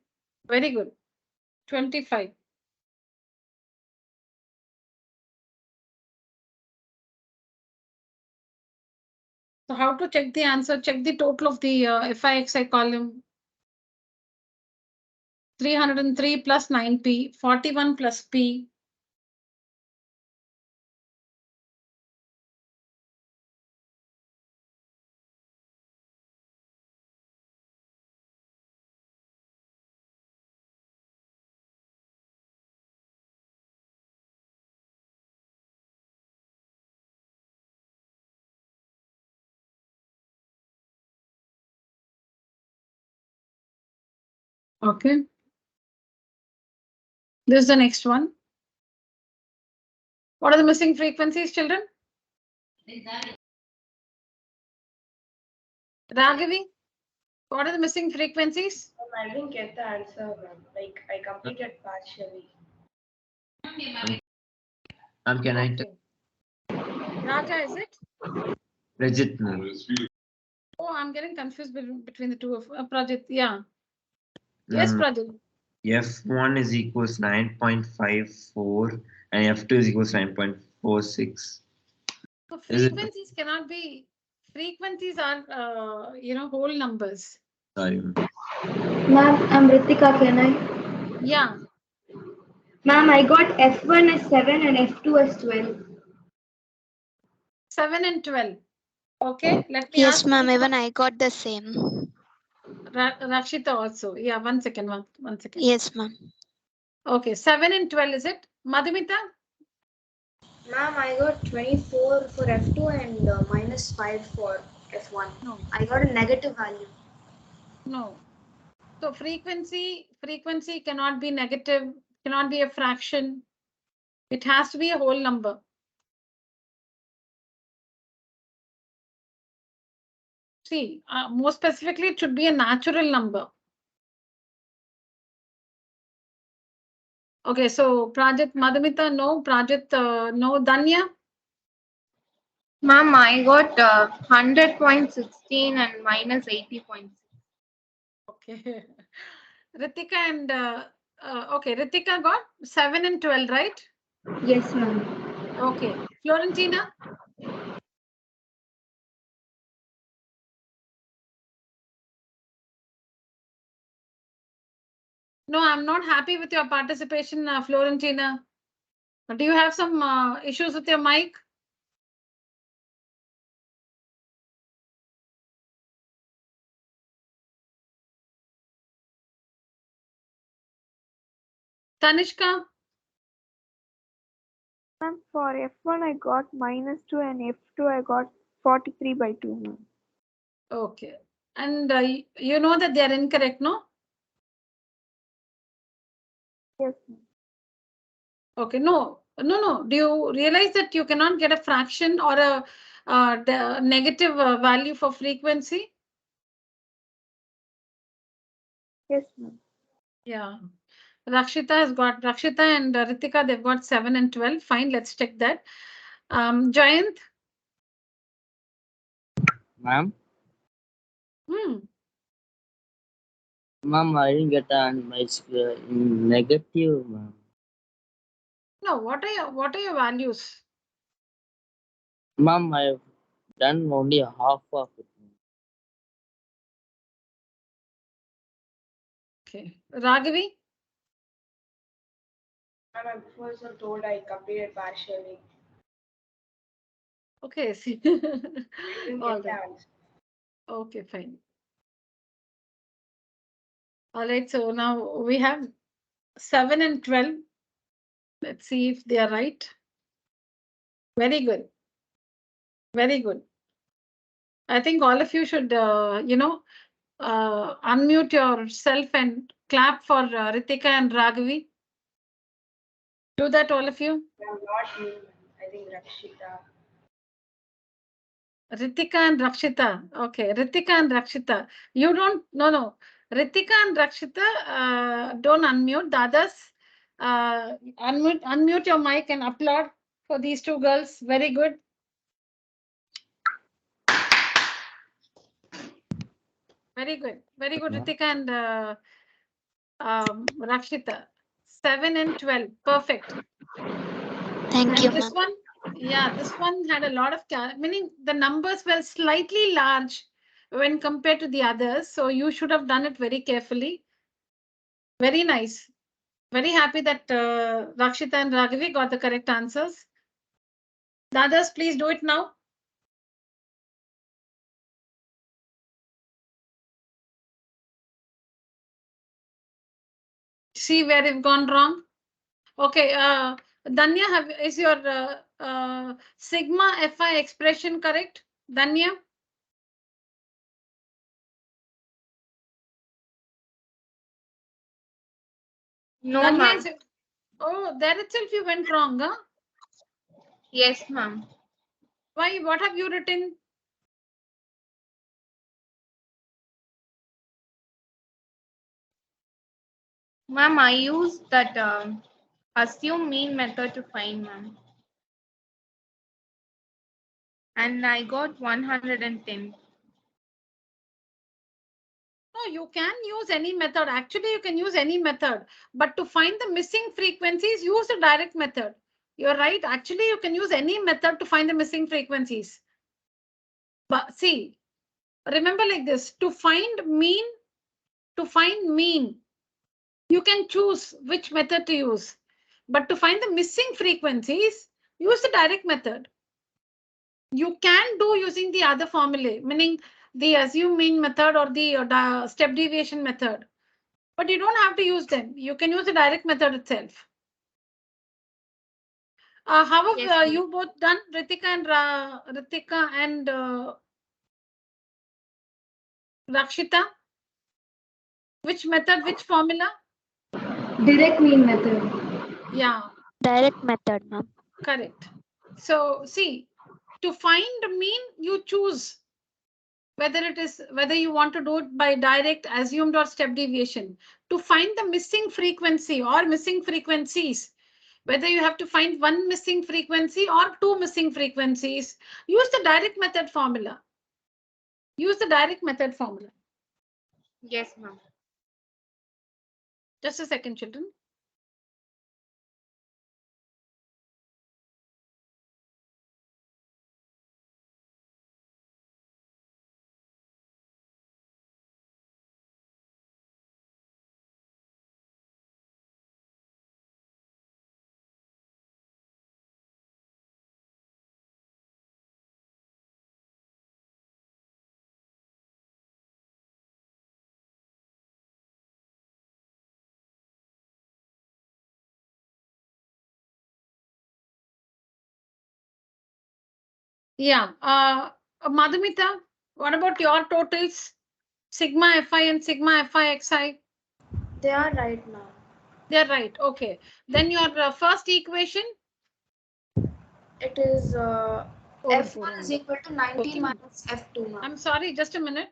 Very good. 25. So how to check the answer? Check the total of the FIXI column. 303 plus 9p, 41 plus p. Okay. This is the next one. What are the missing frequencies, children? Raghavi, what are the missing frequencies? I didn't get the answer, ma'am. Like I completed partially. Can I Okay. Raja, is it? Rajit, ma'am. Oh, I'm getting confused between the two of Prajit. Yeah. Yes, Prajit. F1 is equals 9.54 and F2 is equals 9.46. So frequencies cannot be. Frequencies are, whole numbers. Sorry, ma'am. Ma'am, I'm Ritika, can I? Yeah. Ma'am, I got F1 as 7 and F2 as 12. 7 and 12. Okay. Let me Yes, ask ma'am. Even I got the same. Rakshita also. Yeah, one second. One second. Yes, ma'am. Okay, 7 and 12, is it? Madhumita? Ma'am, I got 24 for F2 and minus 5 for F1. No. I got a negative value. No. So frequency cannot be negative, cannot be a fraction. It has to be a whole number. See, more specifically, it should be a natural number. Okay, so Prajit, Madhumita, no. Prajit, no. Danya? Ma'am, I got 100.16 and minus 80.6. Okay. Ritika and, okay, Ritika got 7 and 12, right? Yes, ma'am. Okay. Florentina? No, I'm not happy with your participation, Florentina. Do you have some issues with your mic? Tanishka? Ma'am, for F1 I got -2 and F2 I got 43/2, ma'am. Okay. And you know that they are incorrect, no? Yes, ma'am. Okay, no. Do you realize that you cannot get a fraction or a negative value for frequency? Yes, ma'am. Yeah. Rakshita and Ritika, they've got 7 and 12. Fine, let's check that. Jayant? Ma'am? Ma'am, I didn't get my negative, ma'am. No, what are your values? Ma'am, I've done only half of it. Okay. Raghavi? And I'm also told I completed partially. Okay, see. I didn't All get the right. answer. Okay, fine. All right, so now we have 7 and 12. Let's see if they are right. Very good. Very good. I think all of you should, unmute yourself and clap for Ritika and Raghavi. Do that, all of you. I'm not me. I think Rakshita. Ritika and Rakshita. Okay, Ritika and Rakshita. You don't, no. Ritika and Rakshita, don't unmute. The others, Unmute your mic and applaud for these two girls. Very good. Very good. Very good, Ritika and Rakshita. 7 and 12. Perfect. Thank you, And this ma'am. one, yeah, this one had a lot of, meaning the numbers were slightly large when compared to the others. So you should have done it very carefully. Very nice. Very happy that Rakshita and Raghavi got the correct answers. The others, please do it now. See where you've gone wrong. Okay, Danya, is your sigma Fi expression correct? Danya? No, Danya ma'am. Oh, there itself you went wrong, huh? Yes, ma'am. Why? What have you written? Ma'am, I used that assume mean method to find, ma'am. And I got 110. No, you can use any method. Actually, you can use any method. But to find the missing frequencies, use the direct method. You're right. Actually, you can use any method to find the missing frequencies. But see, remember like this, to find mean, you can choose which method to use. But to find the missing frequencies, use the direct method. You can do using the other formulae, meaning the assume mean method or the step deviation method. But you don't have to use them. You can use the direct method itself. How have Yes, you both done, Ritika and Rakshita? Which method, which formula? direct mean method. Yeah, Direct method, ma'am. correct. So see, to find mean, you choose whether you want to do it by direct, assumed, or step deviation. To find the missing frequency or missing frequencies, whether you have to find one missing frequency or two missing frequencies, use the direct method formula. Use the direct method formula. Yes, ma'am. Just a second, children. Yeah. Madhumita, what about your totals? Sigma Fi and sigma Fi Xi? They are right now. They're right. Okay. Then your first equation? It is Hold on, F1 is equal to 19 Okay. minus F2, ma'am. I'm sorry, just a minute.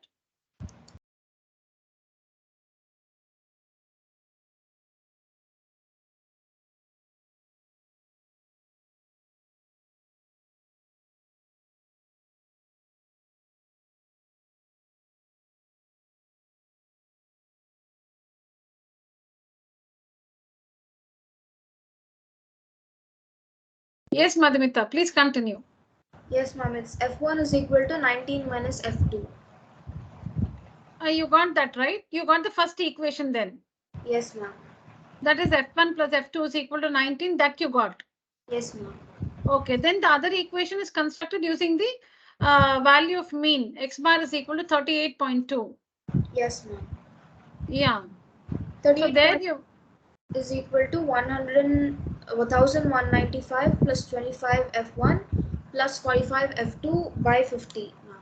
Yes, Madhumita, please continue. Yes, ma'am. It's F1 is equal to 19 minus F2. You got that right? You got the first equation then. Yes, ma'am. That is F1 plus F2 is equal to 19. That you got. Yes, ma'am. Okay, then the other equation is constructed using the value of mean. X bar is equal to 38.2. Yes, ma'am. Yeah. 38 So there you is equal to 1195 plus 25 F1 plus 45 F2 by 50, ma'am.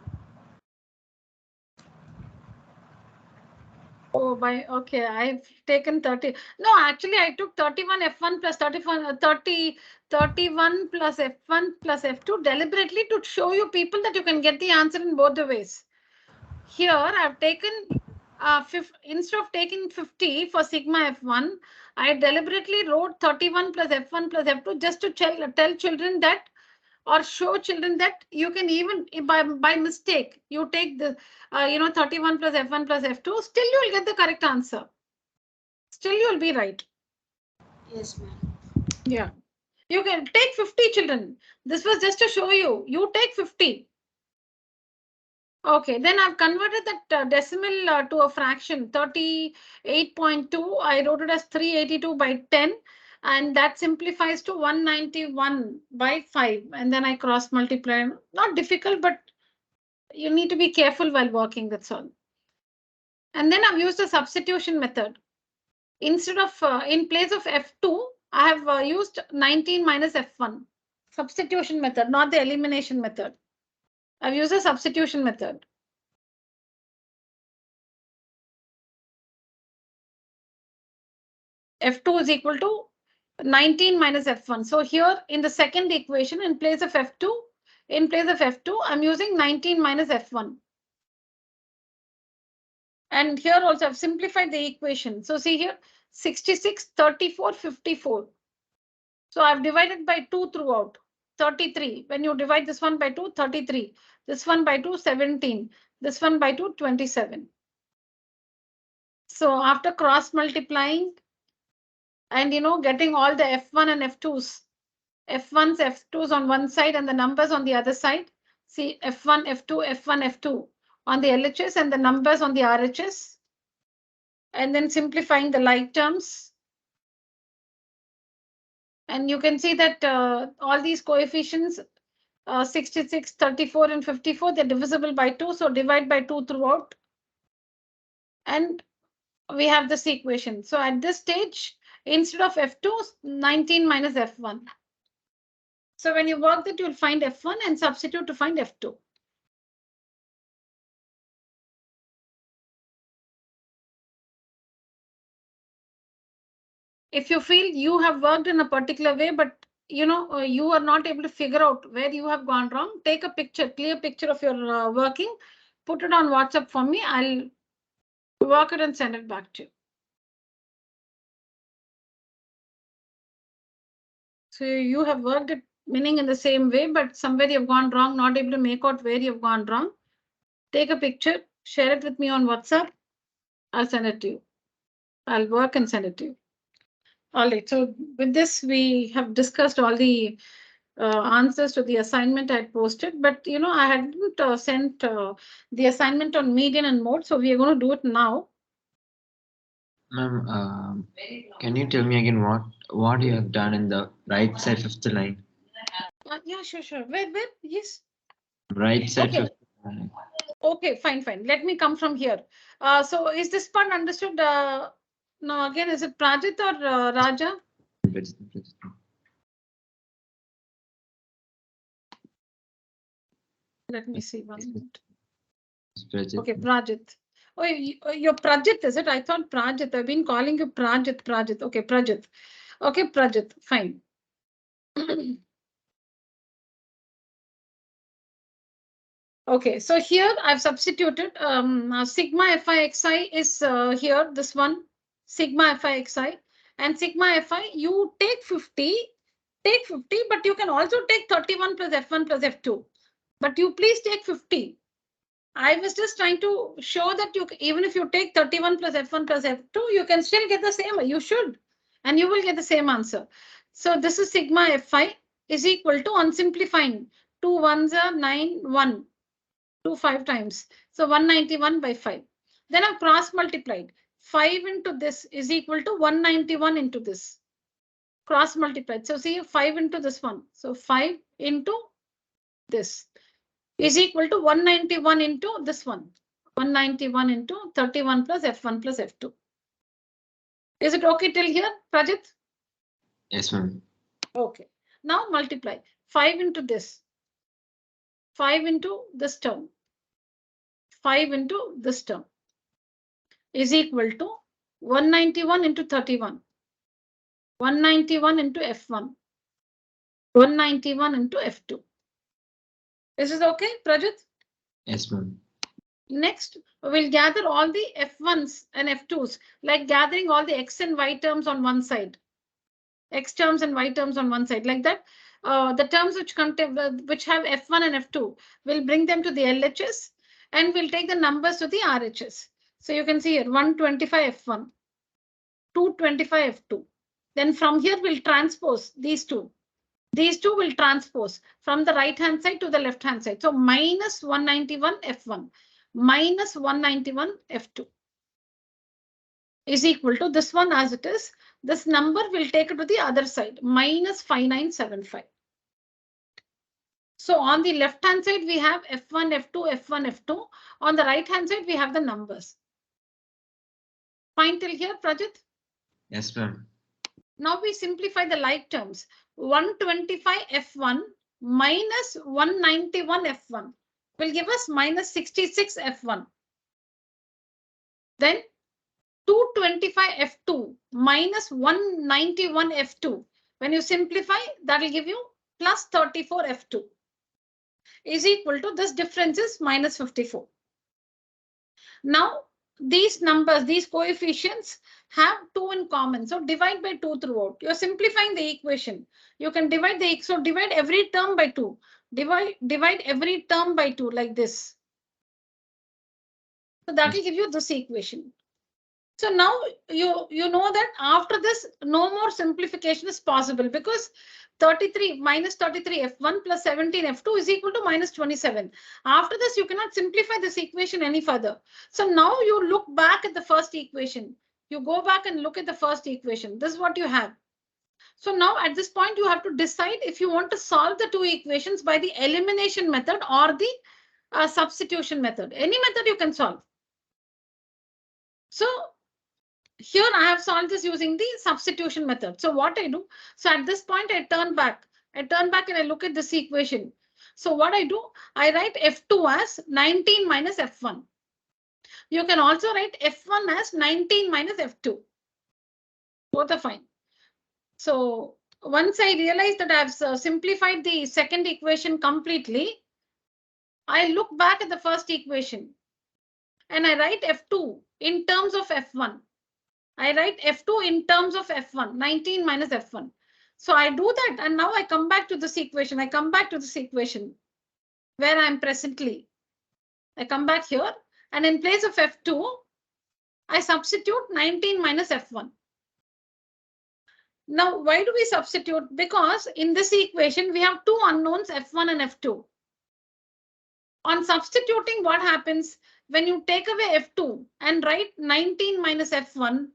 Oh, okay. I've taken 30. No, actually, I took 31 F1 plus 31 31 plus F1 plus F2 deliberately to show you people that you can get the answer in both the ways. Here, I've taken instead of taking 50 for sigma F1, I deliberately wrote 31 plus F1 plus F2 just to tell children that, or show children that you can even by mistake you take the 31 plus F1 plus F2, still you will get the correct answer. Still you will be right. Yes, ma'am. Yeah. You can take 50 children. This was just to show you. You take 50. Okay, then I've converted that decimal to a fraction, 38.2. I wrote it as 382 by 10. And that simplifies to 191 by 5. And then I cross multiply. Not difficult, but you need to be careful while working, that's all. And then I've used the substitution method. Instead of, in place of F2, I have used 19 minus F1. Substitution method, not the elimination method. I've used a substitution method. F2 is equal to 19 minus F1. So here in the second equation, in place of F2, I'm using 19 minus F1. And here also I've simplified the equation. So see here, 66, 34, 54. So I've divided by 2 throughout. 33. When you divide this one by 2, 33. This one by 2, 17. This one by 2, 27. So after cross multiplying and getting all the F1 and F2s, F1s, F2s on one side and the numbers on the other side. See F1, F2, F1, F2 on the LHS and the numbers on the RHS. And then simplifying the like terms. And you can see that all these coefficients, 66, 34, and 54, they're divisible by 2. So divide by 2 throughout. And we have this equation. So at this stage, instead of F2, 19 minus F1. So when you work that, you'll find F1 and substitute to find F2. If you feel you have worked in a particular way, but you are not able to figure out where you have gone wrong, take a picture, clear picture of your working, put it on WhatsApp for me. I'll work it and send it back to you. So you have worked it meaning in the same way, but somewhere you've gone wrong, not able to make out where you've gone wrong. Take a picture, share it with me on WhatsApp. I'll send it to you. I'll work and send it to you. All right. So with this, we have discussed all the answers to the assignment I had posted, but I hadn't sent the assignment on median and mode, so we are going to do it now. Ma'am, can you tell me again what you have done in the right side fifth line? Yeah, sure. Where? Yes. Right side Okay. fifth line. Okay, fine. Let me come from here. So is this part understood? No, again, is it Prajit or Raja? Let me see 1 minute. Okay, Prajit. Oh, you're Prajit, is it? I thought Prajit. I've been calling you Prajit. Okay, Prajit. Okay, Prajit. Fine. Okay, so here I've substituted sigma fi xi is here, this one, sigma fi xi, and sigma fi, you take 50, but you can also take 31 plus F1 plus F2. But you please take 50. I was just trying to show that even if you take 31 plus F1 plus F2, you can still get the same. You should, and you will get the same answer. So this is sigma fi is equal to, on simplifying, 2 1s are 9, 1. 2 5 times. So 191 by 5. Then I've cross multiplied. 5 into this is equal to 191 into this. Cross multiplied. So see 5 into this one. So 5 into this is equal to 191 into this one. 191 into 31 plus F1 plus F2. Is it okay till here, Prajit? Yes, ma'am. Okay. Now multiply. 5 into this. 5 into this term. 5 into this term is equal to 191 into 31. 191 into F1. 191 into F2. Is this okay, Prajit? Yes, ma'am. Next, we'll gather all the F1s and F2s, like gathering all the X and Y terms on one side. X terms and Y terms on one side, like that. The terms which contain, which have F1 and F2, we'll bring them to the LHS and we'll take the numbers to the RHS. So you can see here 125 F1, 225 F2. Then from here we'll transpose these two. These two will transpose from the right hand side to the left hand side. So minus 191 F1 minus 191 F2 is equal to this one as it is. This number will take it to the other side, minus 5975. So on the left hand side, we have F1, F2, F1, F2. On the right hand side, we have the numbers. Fine till here, Prajit? Yes, ma'am. Now we simplify the like terms. 125 F1 minus 191 F1 will give us minus 66 F1. Then 225 F2 minus 191 F2. When you simplify, that will give you plus 34 F2 is equal to this difference is minus 54. Now, these numbers, these coefficients have 2 in common. So divide by 2 throughout. You're simplifying the equation. You can divide the so divide every term by 2. Divide every term by 2 like this. So that will give you this equation. So now you know that after this, no more simplification is possible because 33 minus 33 F1 plus 17 F2 is equal to minus 27. After this, you cannot simplify this equation any further. So now you look back at the first equation. You go back and look at the first equation. This is what you have. So now at this point, you have to decide if you want to solve the two equations by the elimination method or the substitution method. Any method you can solve. So here I have solved this using the substitution method. So what I do, so at this point I turn back and I look at this equation. So what I do, I write F2 as 19 minus F1. You can also write F1 as 19 minus F2. Both are fine. So once I realize that I've simplified the second equation completely, I look back at the first equation and I write F2 in terms of F1. I write F2 in terms of F1, 19 minus F1. So I do that and now I come back to this equation. I come back to this equation where I'm presently. I come back here and in place of F2, I substitute 19 minus F1. Now, why do we substitute? Because in this equation, we have two unknowns, F1 and F2. On substituting, what happens when you take away F2 and write 19 minus F1?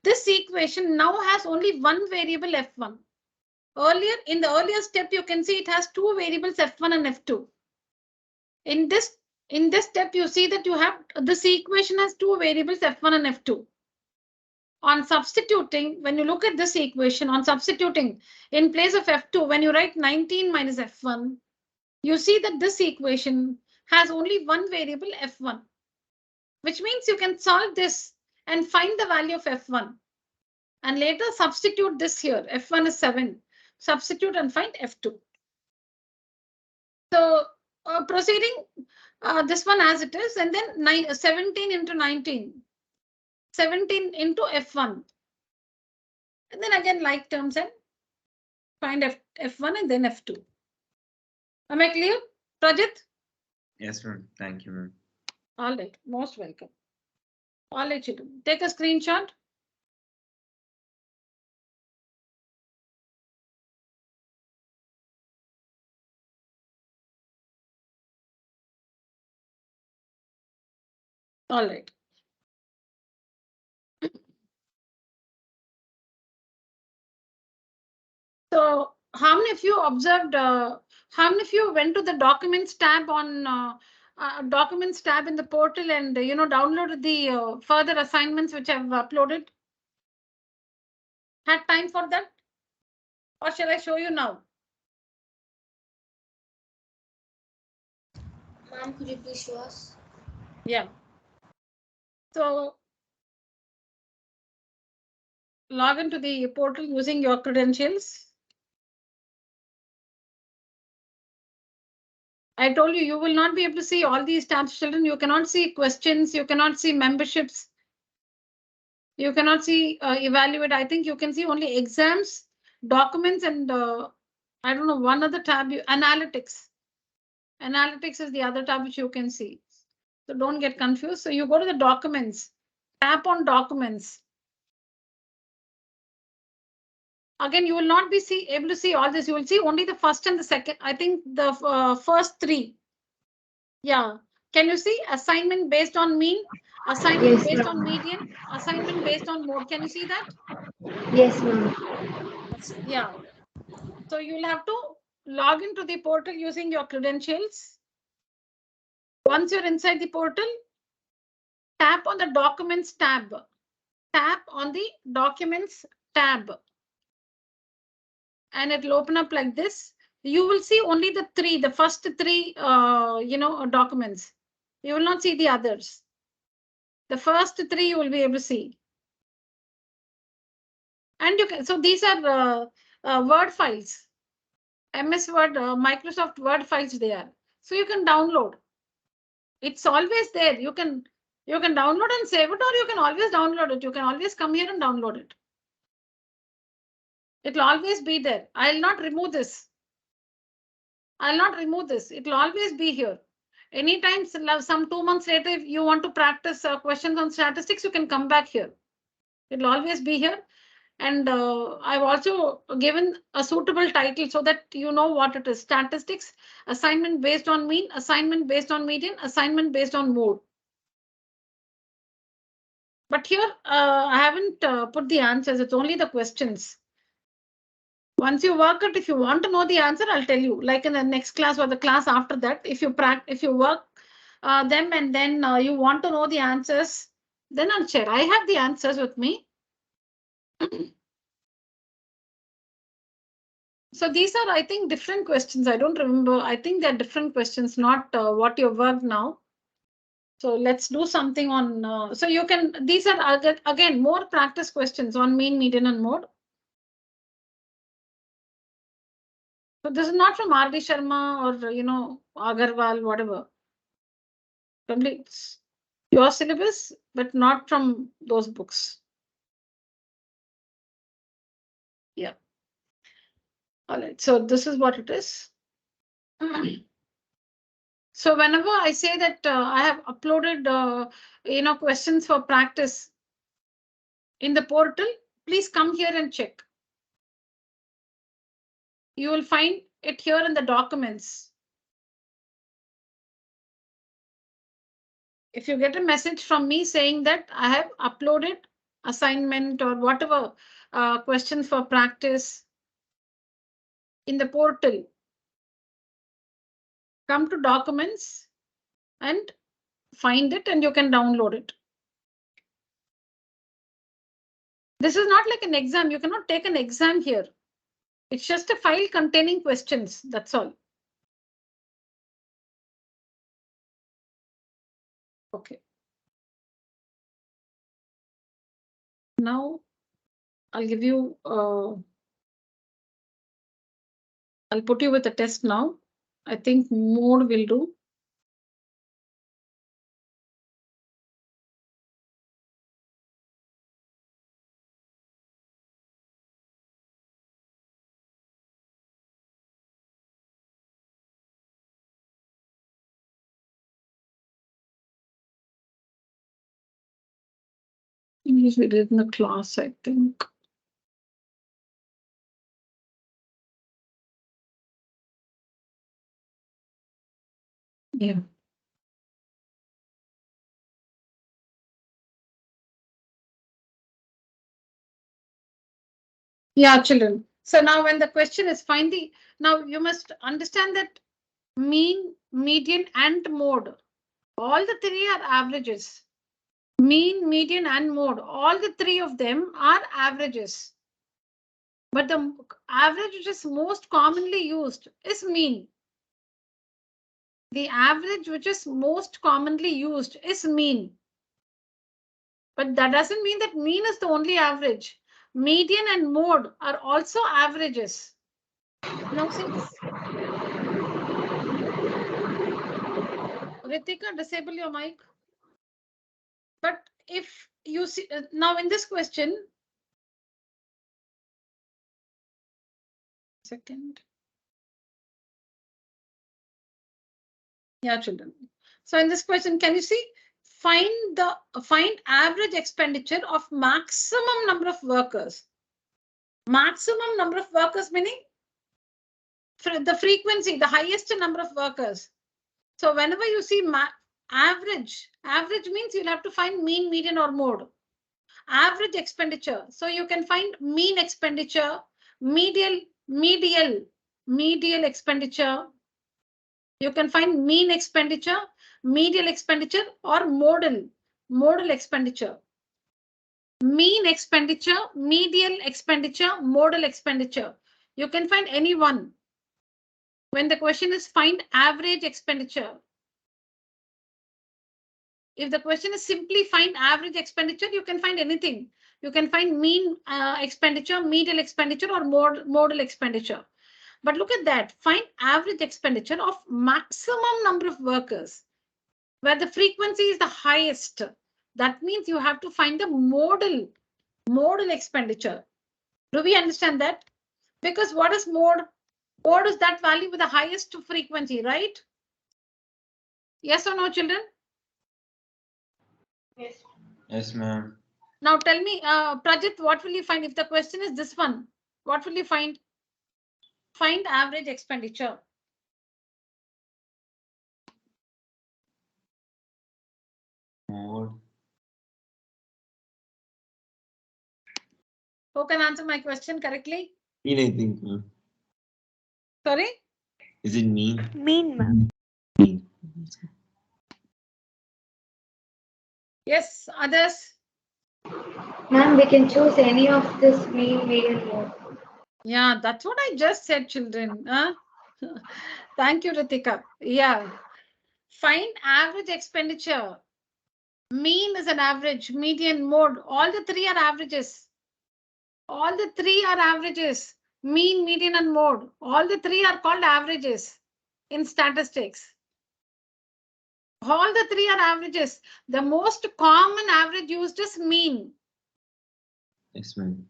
This equation now has only one variable F1. Earlier, in the earlier step, you can see it has two variables F1 and F2. In this step, you see that you have this equation has two variables F1 and F2. On substituting, when you look at this equation, on substituting in place of F2, when you write 19 minus F1, you see that this equation has only one variable F1, which means you can solve this and find the value of F1. And later substitute this here. F1 is 7. Substitute and find F2. So proceeding this one as it is, and then 17 into 19. 17 into F1. And then again like terms and find F1 and then F2. Am I clear, Prajit? Yes, ma'am. Thank you, ma'am. All right, most welcome. All right, children, take a screenshot. All right. So how many of you observed, how many of you went to the documents tab on documents tab in the portal and downloaded the further assignments which I've uploaded? Had time for that? Or shall I show you now? Ma'am, could you please show us? Yeah. So log into the portal using your credentials. I told you, you will not be able to see all these tabs, children. You cannot see questions. You cannot see memberships. You cannot see evaluate. I think you can see only exams, documents, and I don't know, one other tab, analytics. Analytics is the other tab which you can see. So don't get confused. So you go to the documents, tap on documents. Again, you will not be able to see all this. You will see only the first and the second. I think the first three. Yeah. Can you see assignment based on mean, assignment Yes, based ma'am. on median, assignment based on mode? Can you see that? Yes, ma'am. Yeah. So you'll have to log into the portal using your credentials. Once you're inside the portal, tap on the documents tab. Tap on the documents tab. And it'll open up like this. You will see only the first three, documents. You will not see the others. The first three you will be able to see. And you can, so these are Word files, MS Word, Microsoft Word files they are. So you can download. It's always there. You can download and save it, or you can always download it. You can always come here and download it. It'll always be there. I'll not remove this. I'll not remove this. It'll always be here. Anytime, some 2 months later, if you want to practice questions on statistics, you can come back here. It'll always be here. And I've also given a suitable title so that you know what it is. Statistics, assignment based on mean, assignment based on median, assignment based on mode. But here, I haven't put the answers. It's only the questions. Once you work it, if you want to know the answer, I'll tell you. Like in the next class or the class after that, if you work them and then you want to know the answers, then I'll share. I have the answers with me. So these are, I think, different questions. I don't remember. I think they're different questions, not what you worked now. So let's do something on. So you can. These are again more practice questions on mean, median, and mode. So this is not from R.D. Sharma or Agarwal, whatever. Probably it's your syllabus, but not from those books. Yeah. All right. So this is what it is. So whenever I say that I have uploaded, questions for practice in the portal, please come here and check. You will find it here in the documents. If you get a message from me saying that I have uploaded assignment or whatever questions for practice in the portal, come to documents and find it and you can download it. This is not like an exam. You cannot take an exam here. It's just a file containing questions. That's all. Okay. Now I'll give you, I'll put you with a test now. I think mode will do. English we did in the class, I think. Yeah. Yeah, children. So now when the question is find the, now you must understand that mean, median and mode, all the three are averages. Mean, median and mode, all the three of them are averages. But the average which is most commonly used is mean. The average which is most commonly used is mean. But that doesn't mean that mean is the only average. Median and mode are also averages. Now since Ritika, disable your mic. But if you see now in this question, second. Yeah, children. So in this question, can you see? Find average expenditure of maximum number of workers. Maximum number of workers meaning the frequency, the highest number of workers. So whenever you see average means you'll have to find mean, median, or mode. Average expenditure. So you can find mean expenditure, medial expenditure. You can find mean expenditure, medial expenditure, or modal expenditure. Mean expenditure, medial expenditure, modal expenditure. You can find any one. When the question is find average expenditure. If the question is simply find average expenditure, you can find anything. You can find mean expenditure, medial expenditure, or modal expenditure. But look at that. Find average expenditure of maximum number of workers, where the frequency is the highest. That means you have to find the modal expenditure. Do we understand that? Because what is mode? Mode is that value with the highest frequency, right? Yes or no, children? Yes. Yes, ma'am. Now tell me, Prajit, what will you find if the question is this one? What will you find? Find average expenditure. Mode. Who can answer my question correctly? Mean, I think, ma'am. Sorry? Is it mean? Mean, ma'am. Mean. Yes, others? Ma'am, we can choose any of this mean, median, mode. Yeah, that's what I just said, children. Huh? Thank you, Ritika. Yeah. Find average expenditure. Mean is an average, median, mode. All the three are averages. All the three are averages. Mean, median, and mode. All the three are called averages in statistics. All the three are averages. The most common average used is mean. Yes, ma'am.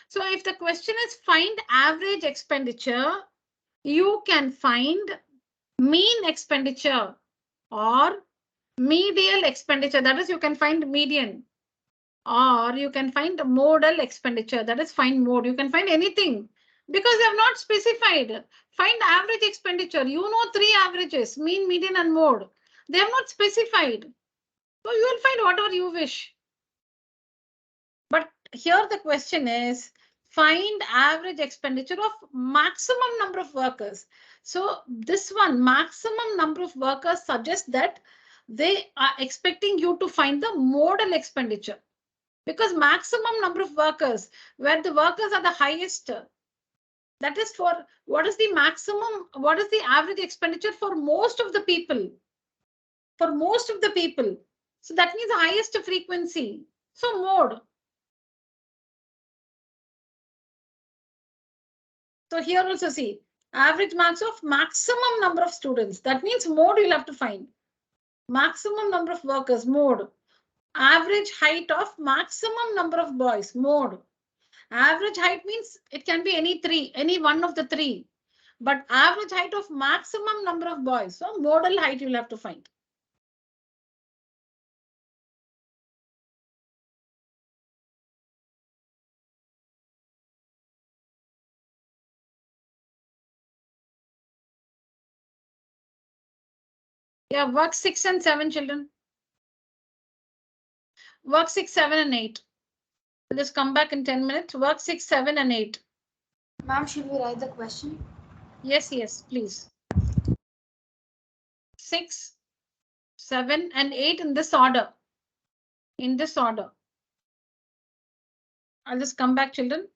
So if the question is find average expenditure, you can find mean expenditure or medial expenditure. That is, you can find median. Or you can find modal expenditure. That is, find mode. You can find anything because they have not specified. Find average expenditure. You know three averages, mean, median, and mode. They have not specified. So you will find whatever you wish. But here the question is, find average expenditure of maximum number of workers. So this one, maximum number of workers, suggests that they are expecting you to find the modal expenditure. Because maximum number of workers, where the workers are the highest, that is for what is the maximum, what is the average expenditure for most of the people? For most of the people. So that means the highest frequency. So mode. So here also see average marks of maximum number of students. That means mode you'll have to find. Maximum number of workers, mode. Average height of maximum number of boys, mode. Average height means it can be any one of the three. But average height of maximum number of boys. So modal height you'll have to find. Yeah, work 6 and 7, children. Work 6, 7, and 8. We'll just come back in 10 minutes. Work 6, 7, and 8. Ma'am, should we write the question? Yes, yes, please. 6, 7, and 8 in this order. In this order. I'll just come back, children.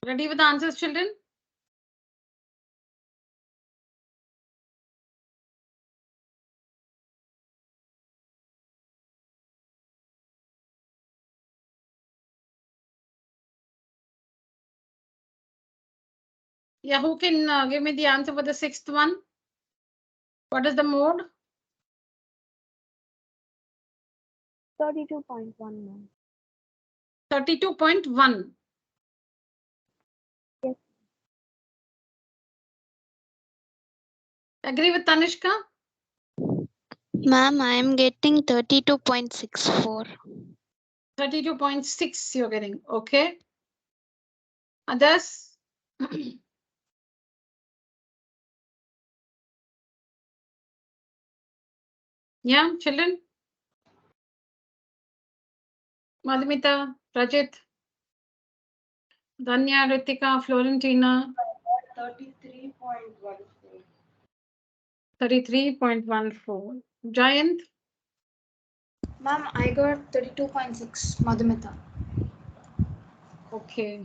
Ready with the answers, children? Yeah, who can give me the answer for the sixth one? What is the mode? 32.1, ma'am. 32.1. Yes. Agree with Tanishka? Ma'am, I am getting 32.64. 32.6 you're getting. Okay. Others? Yeah, children? Madhumita, Rajit, Danya, Ritika, Florentina. 33.14. 33.14. Giant? Ma'am, I got 32.6. Madhumita. Okay.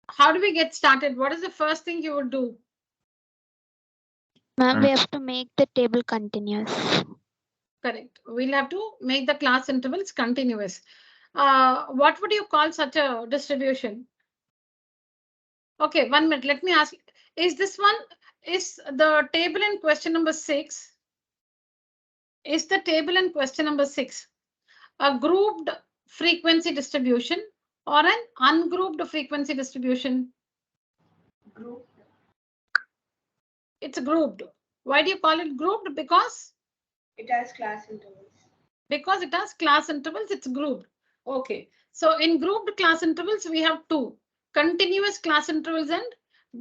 How do we get started? What is the first thing you would do? Ma'am, we have to make the table continuous. Correct. We'll have to make the class intervals continuous. What would you call such a distribution? Okay, 1 minute. Let me ask. Is this one, is the table in question number 6? Is the table in question number 6 a grouped frequency distribution or an ungrouped frequency distribution? Group. It's grouped. Why do you call it grouped? Because It has class intervals. it has class intervals, it's grouped. Okay. So in grouped class intervals, we have two: continuous class intervals and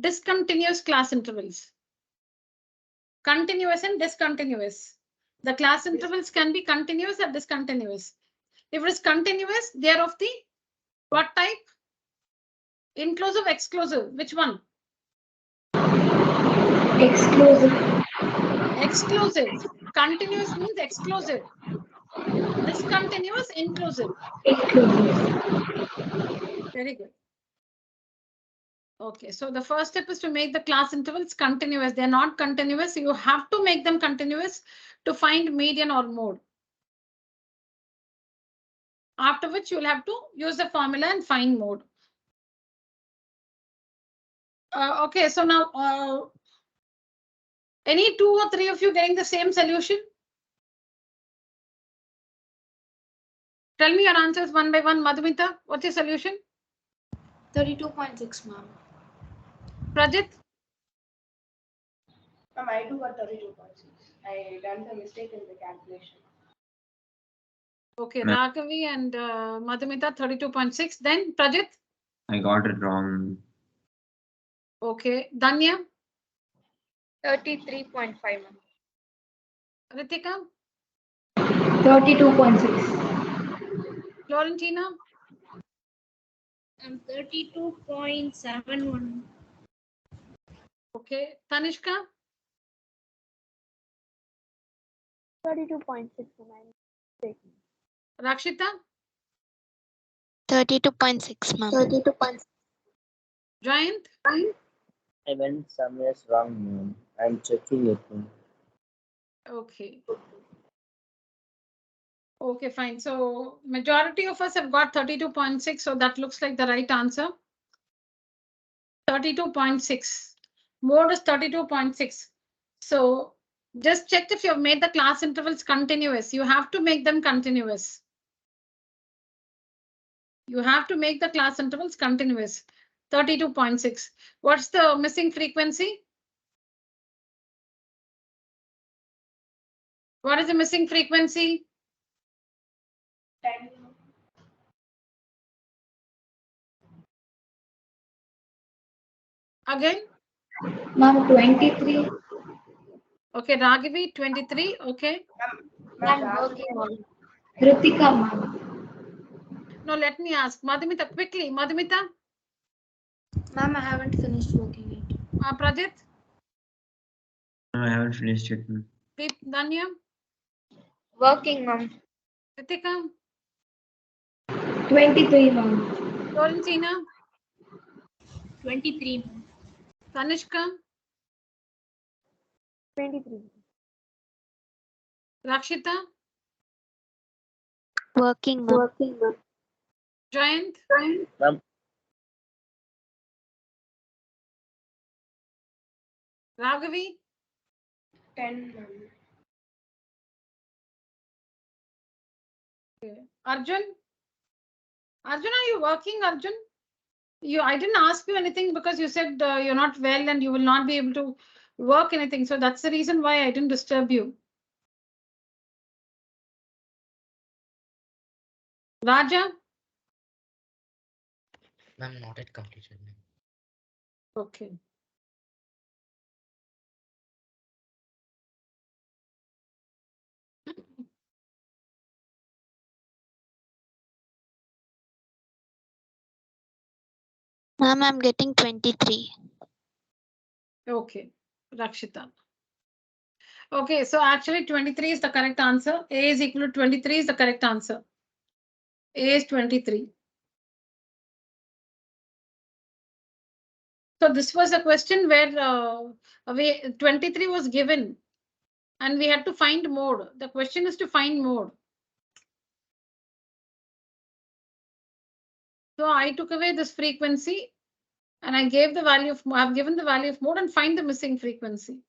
discontinuous class intervals. Continuous and discontinuous. The class intervals can be continuous or discontinuous. If it is continuous, they are of the what type? Inclusive, exclusive. Which one? Exclusive. Exclusive. Continuous means exclusive. Discontinuous, inclusive. Exclusive. Very good. Okay, so the first step is to make the class intervals continuous. They're not continuous. You have to make them continuous to find median or mode. After which you'll have to use the formula and find mode. Okay, so now any 2 or 3 of you getting the same solution? Tell me your answers one by one. Madhumita, what's your solution? 32.6, ma'am. Prajit? Ma'am, I do got 32.6. I done the mistake in the calculation. Okay, Raghavi and Madhumita 32.6. Then Prajit? I got it wrong. Okay, Danya? 33.5, ma'am. Ritika? 32.6. Florentina? 32.71. Okay, Tanishka? 32.6, ma'am. Rakshita? 32.6, ma'am. 32.6. Giant? I went somewhere wrong, ma'am. I'm checking it. Ma'am. Okay. Okay, fine. So majority of us have got 32.6. So that looks like the right answer. 32.6. Mode is 32.6. So just check if you have made the class intervals continuous. You have to make them continuous. You have to make the class intervals continuous. 32.6. What's the missing frequency? What is the missing frequency? 10. Again? Ma'am, 23. Okay, Raghavi, 23. Okay. Ma'am, Ritika, ma'am. No, let me ask. Madhumita, quickly. Madhumita, Ma'am, I haven't finished working yet. Prajit, No, I haven't finished it. Danya, Working, ma'am. Ritika, 23, ma'am. Florencina, 23. Kanishka, 23. Rakshita, Working, ma'am. Jayant, Ma'am, Raghavi, 10, ma'am. Arjun. Arjun, are you working, Arjun? I didn't ask you anything because you said you're not well and you will not be able to work anything. So that's the reason why I didn't disturb you. Raja? Ma'am, not yet completed. Ma'am. Okay. Ma'am, I'm getting 23. Okay. Rakshita. Okay, so actually 23 is the correct answer. A is equal to 23 is the correct answer. A is 23. So this was a question where 23 was given and we had to find mode. The question is to find mode. So I took away this frequency and I gave the value of, I've given the value of mode and find the missing frequency.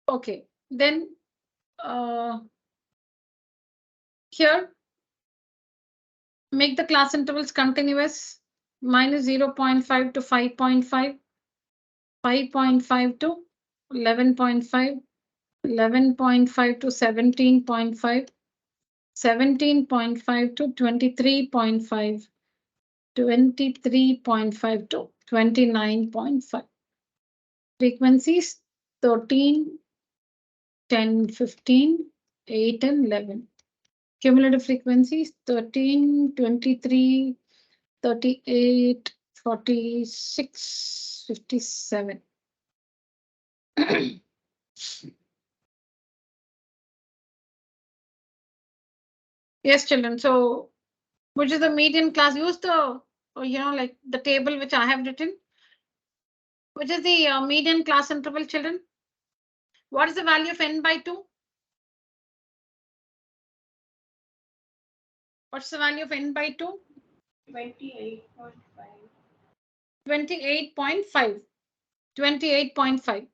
Okay, then here, make the class intervals continuous, minus 0.5 to 5.5, 5.5 to 11.5, 11.5 to 17.5, 17.5 to 23.5, 23.5 to 29.5. Frequencies 13, 10, 15, 8 and 11. Cumulative frequencies 13, 23, 38, 46, 57. Yes, children. So, which is the median class? Use the, like the table which I have written. Which is the median class interval, children? What is the value of n by 2? What's the value of n by 2? 28.5. 28.5. 28.5.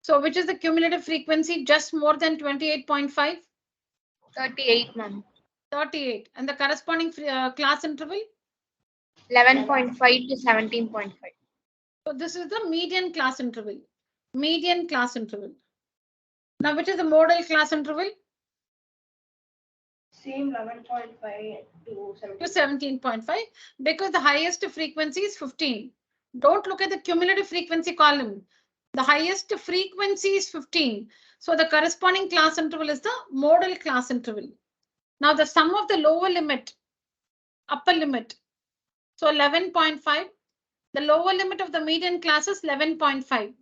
So, which is the cumulative frequency just more than 28.5? 38, ma'am. 38. And the corresponding class interval? 11.5 to 17.5. So this is the median class interval. Median class interval. Now, which is the modal class interval? Same 11.5 to To 17. 17.5, because the highest frequency is 15. Don't look at the cumulative frequency column. The highest frequency is 15. So the corresponding class interval is the modal class interval. Now the sum of the lower limit, upper limit. So 11.5. The lower limit of the median class is 11.5.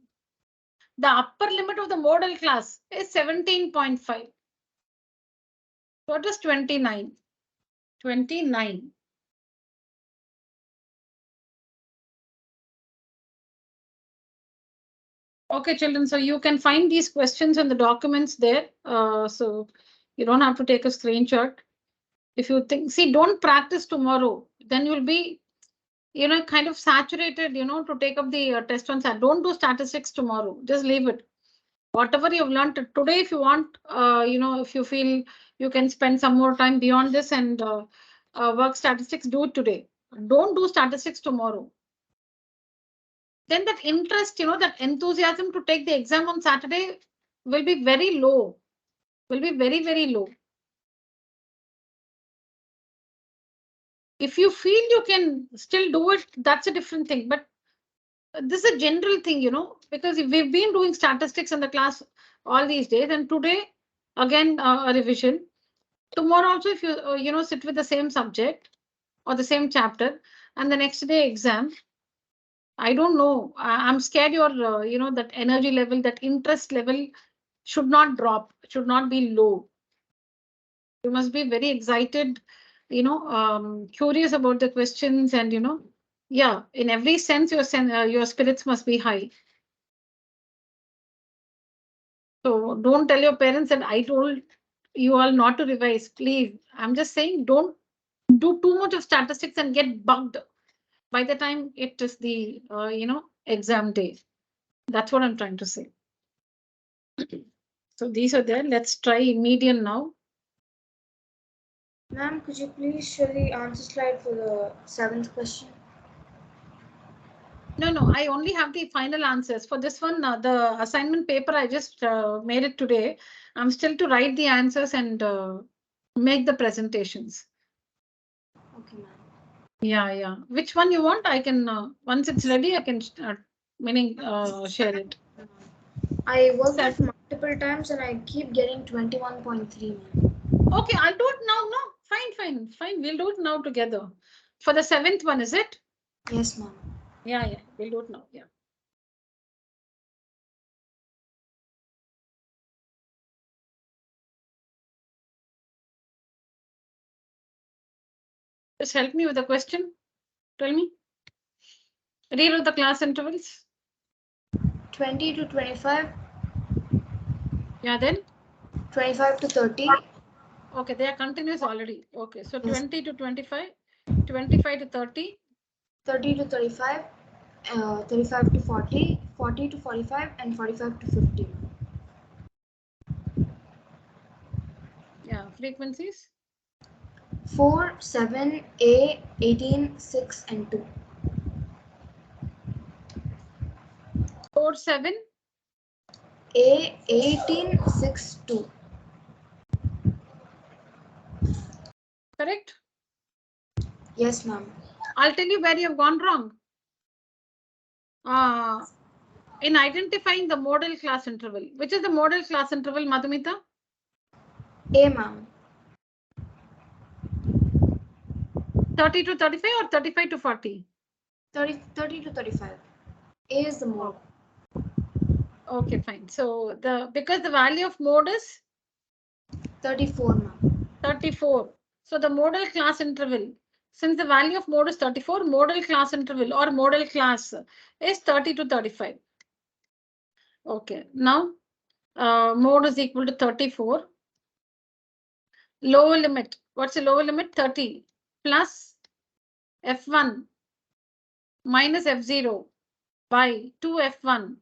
The upper limit of the modal class is 17.5. So it is 29. 29. Okay, children, so you can find these questions in the documents there. So you don't have to take a screenshot. If you think, see, don't practice tomorrow, then you'll be, kind of saturated, to take up the test on Saturday. Don't do statistics tomorrow. Just leave it. Whatever you've learned today, if you want, if you feel you can spend some more time beyond this and work statistics, do it today. Don't do statistics tomorrow. Then that interest, that enthusiasm to take the exam on Saturday will be very low, will be very, very low. If you feel you can still do it, that's a different thing. But this is a general thing, because we've been doing statistics in the class all these days. And today, again, a revision. Tomorrow also, if you, sit with the same subject or the same chapter and the next day exam, I don't know. I'm scared your, that energy level, that interest level should not drop, should not be low. You must be very excited, curious about the questions, and yeah, in every sense, your spirits must be high. So don't tell your parents that I told you all not to revise, please. I'm just saying, don't do too much of statistics and get bugged by the time it is the exam day. That's what I'm trying to say. So these are there. Let's try median now. Ma'am, could you please show the answer slide for the 7th question? No, I only have the final answers for this one. The assignment paper, I just made it today. I'm still to write the answers and make the presentations. Okay, ma'am. Yeah. Which one you want? I can, once it's ready, I can share it. I worked it multiple times and I keep getting 21.3, ma'am. Okay, I'll do it now. No, fine. We'll do it now together. For the 7th one, is it? Yes, ma'am. Yeah. We'll do it now. Yeah. Just help me with the question. Tell me. Read out the class intervals. 20 to 25. Yeah, then? 25 to 30. Okay, they are continuous already. Okay, so Yes. 20 to 25, 25 to 30. 30 to 35, 35 to 40, 40 to 45, and 45 to 50. Yeah, frequencies. 4, 7, A, 18, 6, and 2. 4, 7. A, 18, 6, 2. Correct? Yes, ma'am. I'll tell you where you have gone wrong. In identifying the model class interval. Which is the model class interval, Madhumita? A, ma'am. 30 to 35 or 35 to 40? 30 to 35. A is the mode. Okay, fine. So because the value of mode is 34, ma'am. 34. So the model class interval, since the value of mode is 34, model class interval or model class is 30 to 35. Okay, now mode is equal to 34. Lower limit, what's the lower limit? 30 plus F1 minus F0 by 2F1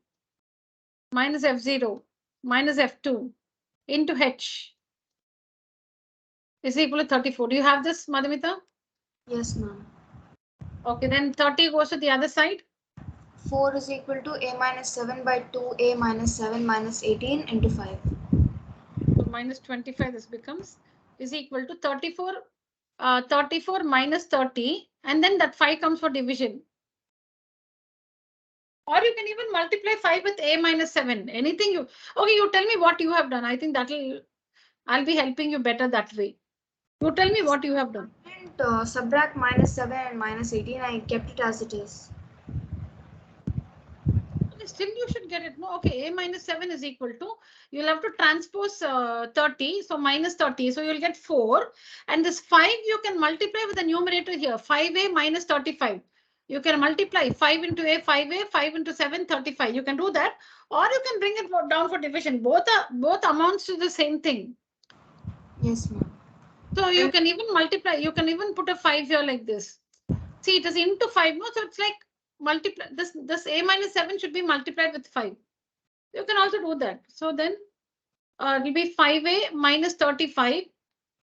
minus F0 minus F2 into H is equal to 34. Do you have this, Madhumita? Yes, ma'am. Okay, then 30 goes to the other side. 4 is equal to A minus 7 by 2A minus 7 minus 18 into 5. So minus 25, this becomes is equal to 34. 34 minus 30, and then that 5 comes for division. Or you can even multiply 5 with A minus 7. Anything you. Okay, you tell me what you have done. I think I'll be helping you better that way. You tell me what you have done. And subtract minus 7 and minus 18. I kept it as it is. Still you should get it. No, okay, A minus 7 is equal to, you'll have to transpose 30, so minus 30, so you'll get 4. And this 5 you can multiply with the numerator here, 5A minus 35. You can multiply 5 into A, 5A, 5 into 7, 35. You can do that, or you can bring it down for division. Both amounts to the same thing. Yes, ma'am. So you can even multiply, you can even put a 5 here like this. See, it is into 5, no? So it's like multiply this A minus 7 should be multiplied with 5. You can also do that. So then it will be 5A minus 35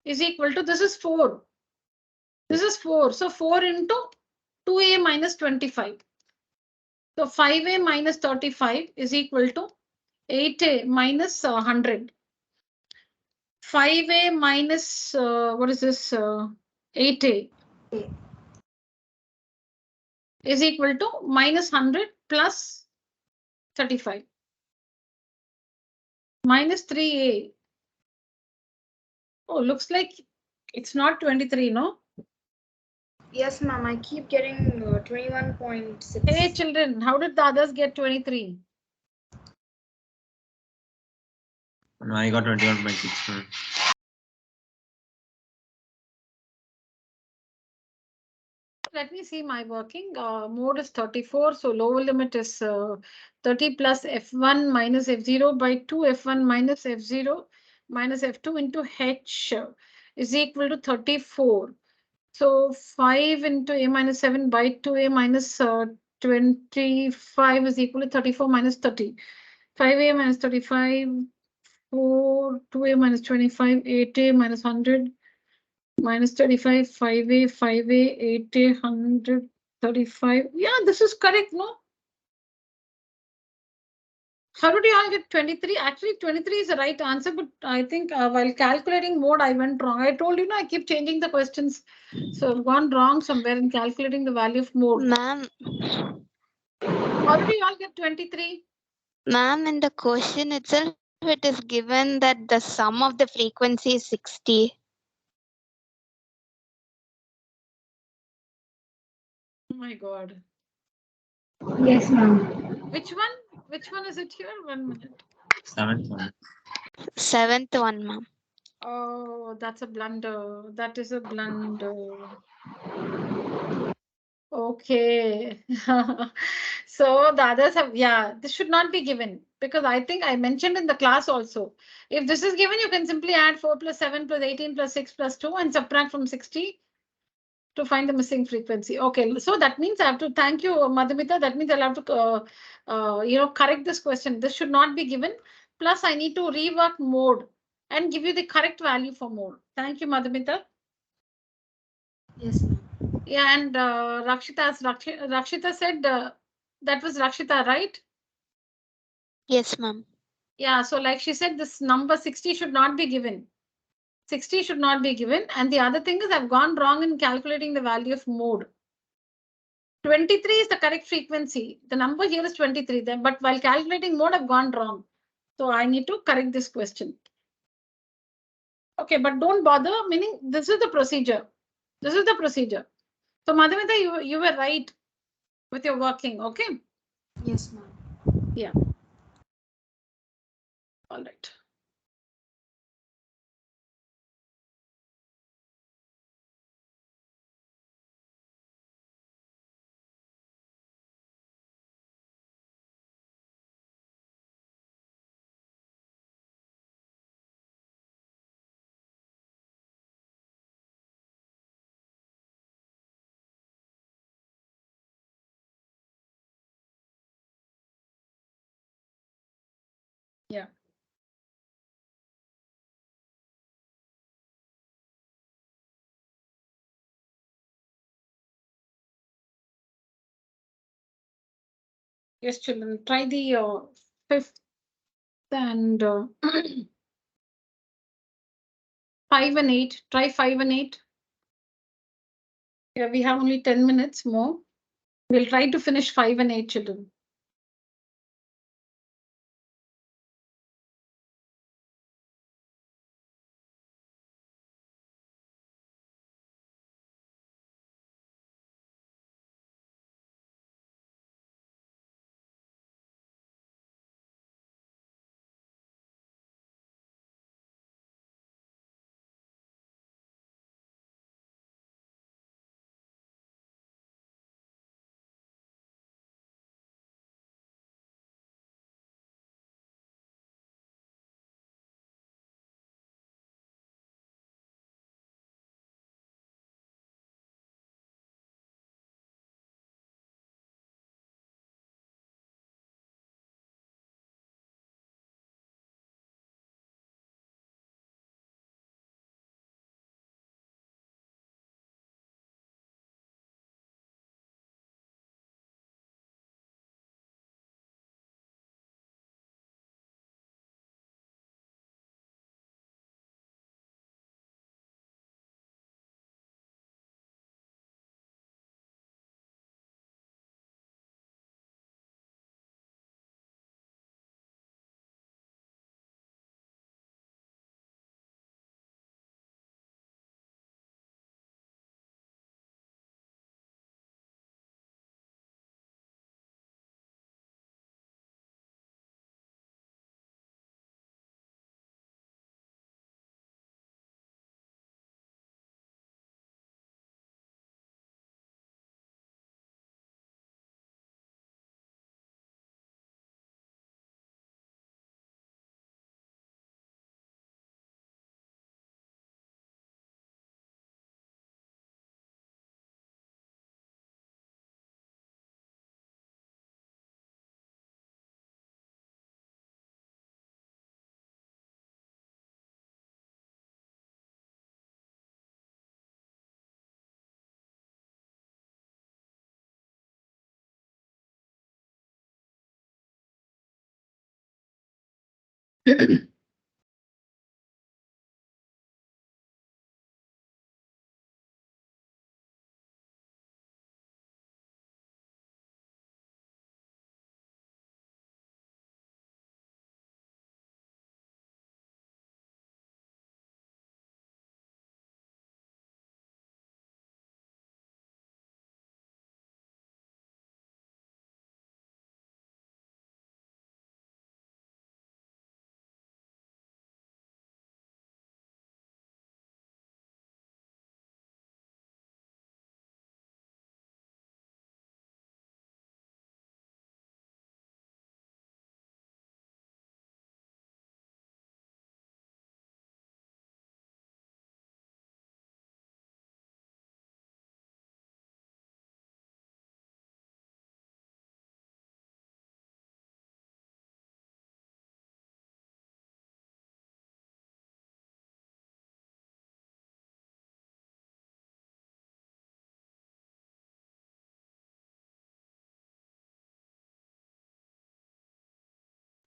is equal to, this is 4. This is 4. So 4 into 2A minus 25. So 5A minus 35 is equal to 8A minus 100. 5A minus, what is this? 8A is equal to minus 100 plus 35. Minus 3A. Oh, looks like it's not 23, no? Yes, ma'am. I keep getting 21.6. Hey, children, how did the others get 23? I got 21.6. Let me see my working. Mode is 34, so lower limit is 30 plus F1 minus F0 by 2 F1 minus F0 minus F2 into H is equal to 34. So 5 into A minus 7 by 2A minus 25 is equal to 34 minus 30. 5A minus 35, 4, 2A minus 25, 8A minus 100, minus 35, 5A, 5A, 8A, 100, 35. Yeah, this is correct, no? How did you all get 23? Actually, 23 is the right answer, but I think while calculating mode, I went wrong. I told you, I keep changing the questions. So I've gone wrong somewhere in calculating the value of mode. Ma'am, How did you all get 23? ma'am, in the question itself, it is given that the sum of the frequency is 60. Oh my God. Yes, ma'am. Which one? Which one is it here? 1 minute. 7th one. 7th one, ma'am. Oh, that's a blunder. That is a blunder. Okay. So the others have, yeah, this should not be given because I think I mentioned in the class also. If this is given, you can simply add 4 plus 7 plus 18 plus 6 plus 2 and subtract from 60 to find the missing frequency. Okay, so that means I have to thank you, Madhumita. That means I'll have to, correct this question. This should not be given. Plus, I need to rework mode and give you the correct value for mode. Thank you, Madhumita. Yes, ma'am. Yeah, and Rakshita said that was Rakshita, right? Yes, ma'am. Yeah, so like she said, this number 60 should not be given. 60 should not be given. And the other thing is I've gone wrong in calculating the value of mode. 23 is the correct frequency. The number here is 23, then, but while calculating mode, I've gone wrong. So I need to correct this question. Okay, but don't bother, meaning this is the procedure. This is the procedure. So Madhumita, you were right with your working, okay? Yes, ma'am. Yeah. All right. Yeah. Yes, children, try the fifth and 5 and 8. Try 5 and 8. Yeah, we have only 10 minutes more. We'll try to finish 5 and 8, children.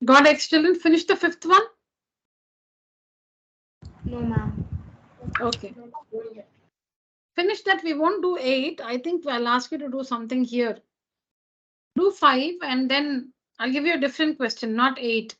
Got it, children? Finish the fifth one. No, ma'am. Okay. Finish that. We won't do 8. I think I'll ask you to do something here. Do 5 and then I'll give you a different question, not 8.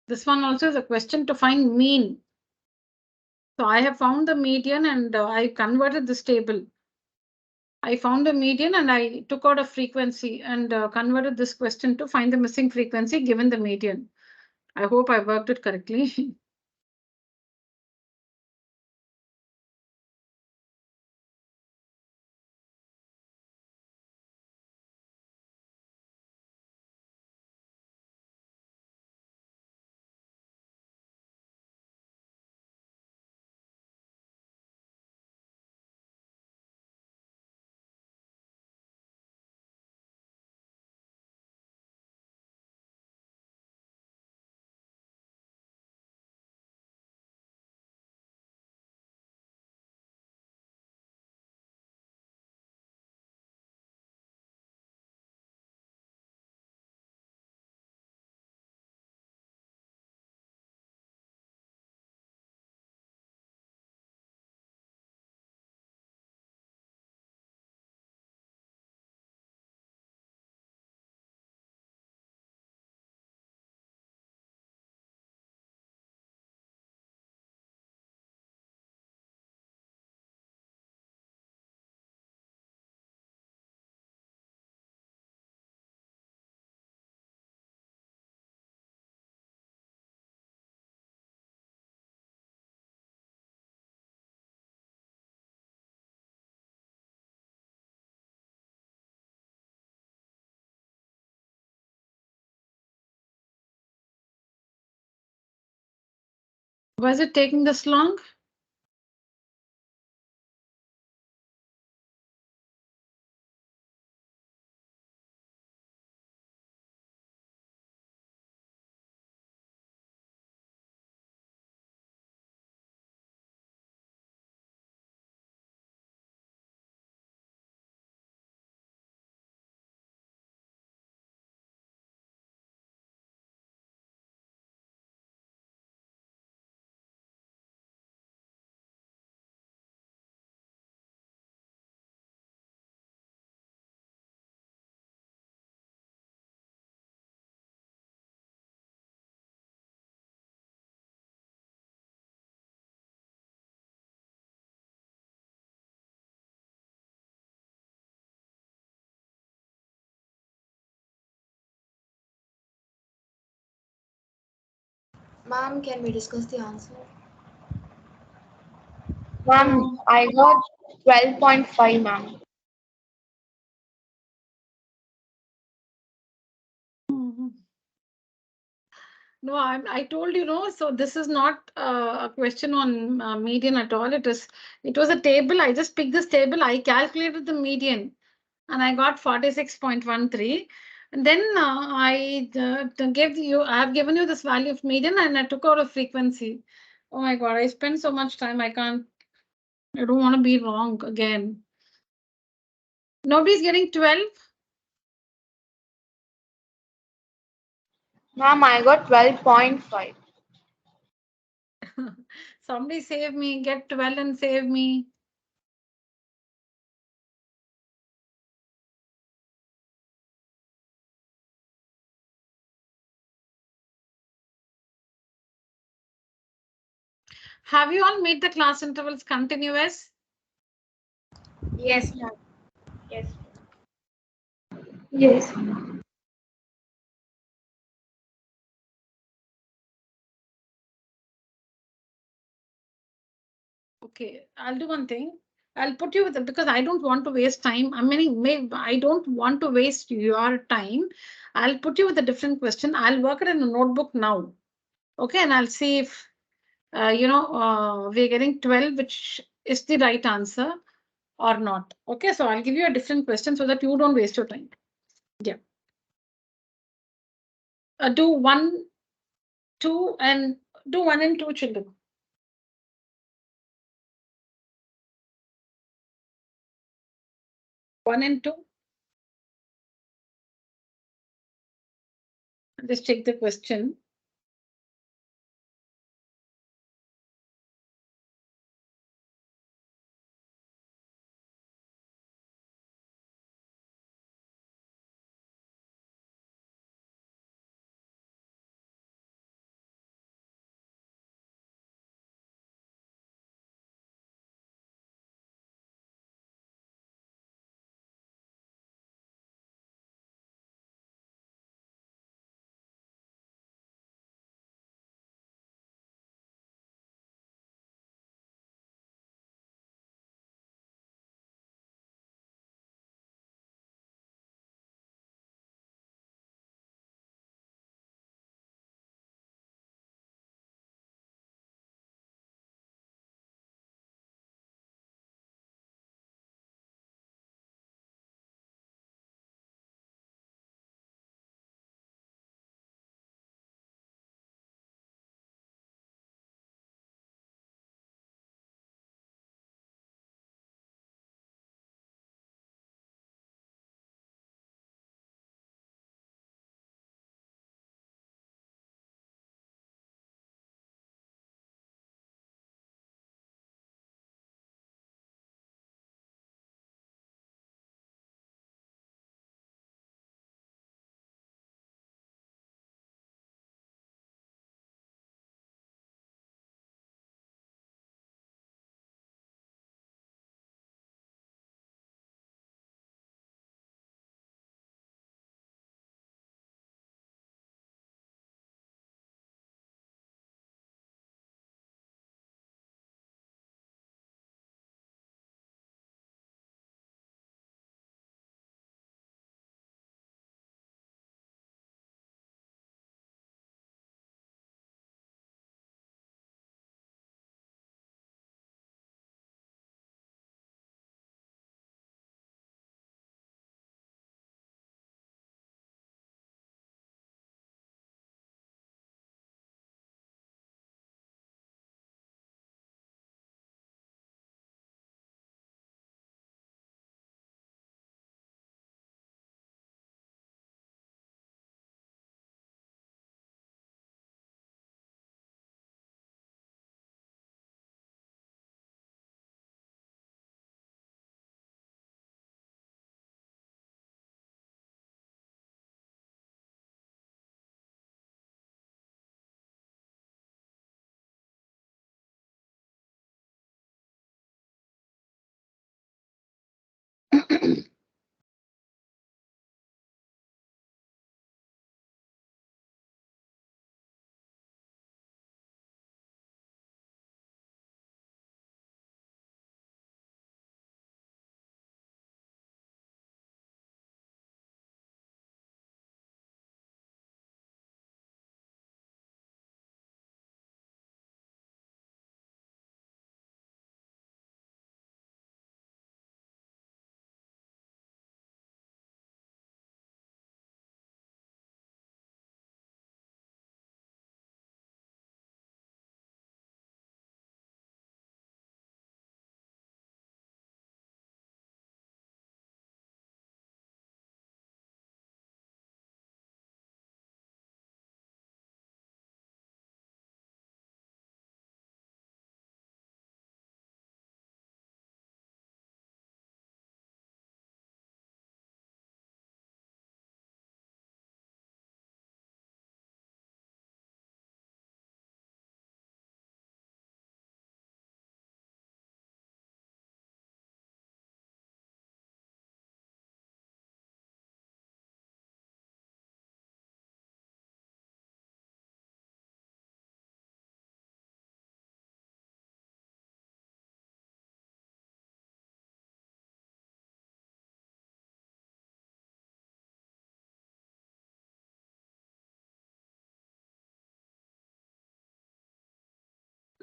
This one also is a question to find mean. So I have found the median and I converted this table. I found a median and I took out a frequency and converted this question to find the missing frequency given the median. I hope I worked it correctly. Was it taking this long? Ma'am, can we discuss the answer? Ma'am, I got 12.5, ma'am. No, I told you, no. So this is not a question on median at all. It was a table. I just picked this table. I calculated the median. and I got 46.13. And then I have given you this value of median and I took out a frequency. Oh my God, I spent so much time. I don't want to be wrong again. Nobody's getting 12. Ma'am, I got 12.5. Somebody save me, get 12 and save me. Have you all made the class intervals continuous? Yes, ma'am. Yes. Yes. Okay, I'll do one thing. I'll put you with it because I don't want to waste time. I mean, I don't want to waste your time. I'll put you with a different question. I'll work it in a notebook now. Okay, and I'll see if we're getting 12, which is the right answer or not. Okay, so I'll give you a different question so that you don't waste your time. Yeah. Do 1, 2, and do 1 and 2, children. 1 and 2. Just take the question.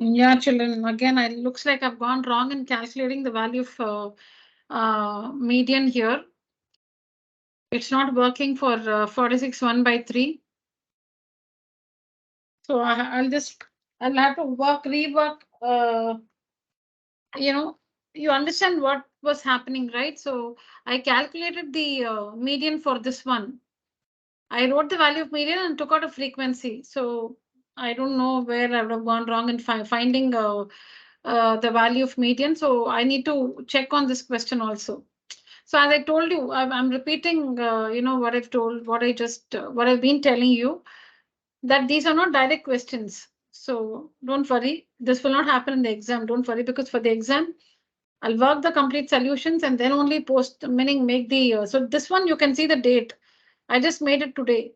Yeah, children, again, it looks like I've gone wrong in calculating the value of median here. It's not working for 46 1 by 3. So I'll have to rework, you understand what was happening, right? So I calculated the median for this one. I wrote the value of median and took out a frequency. So I don't know where I would have gone wrong in finding the value of median. So I need to check on this question also. So as I told you, I'm repeating, what I've told, what I've been telling you, that these are not direct questions. So don't worry. This will not happen in the exam. Don't worry, because for the exam, I'll work the complete solutions and then only post, meaning make the, so this one you can see the date. I just made it today.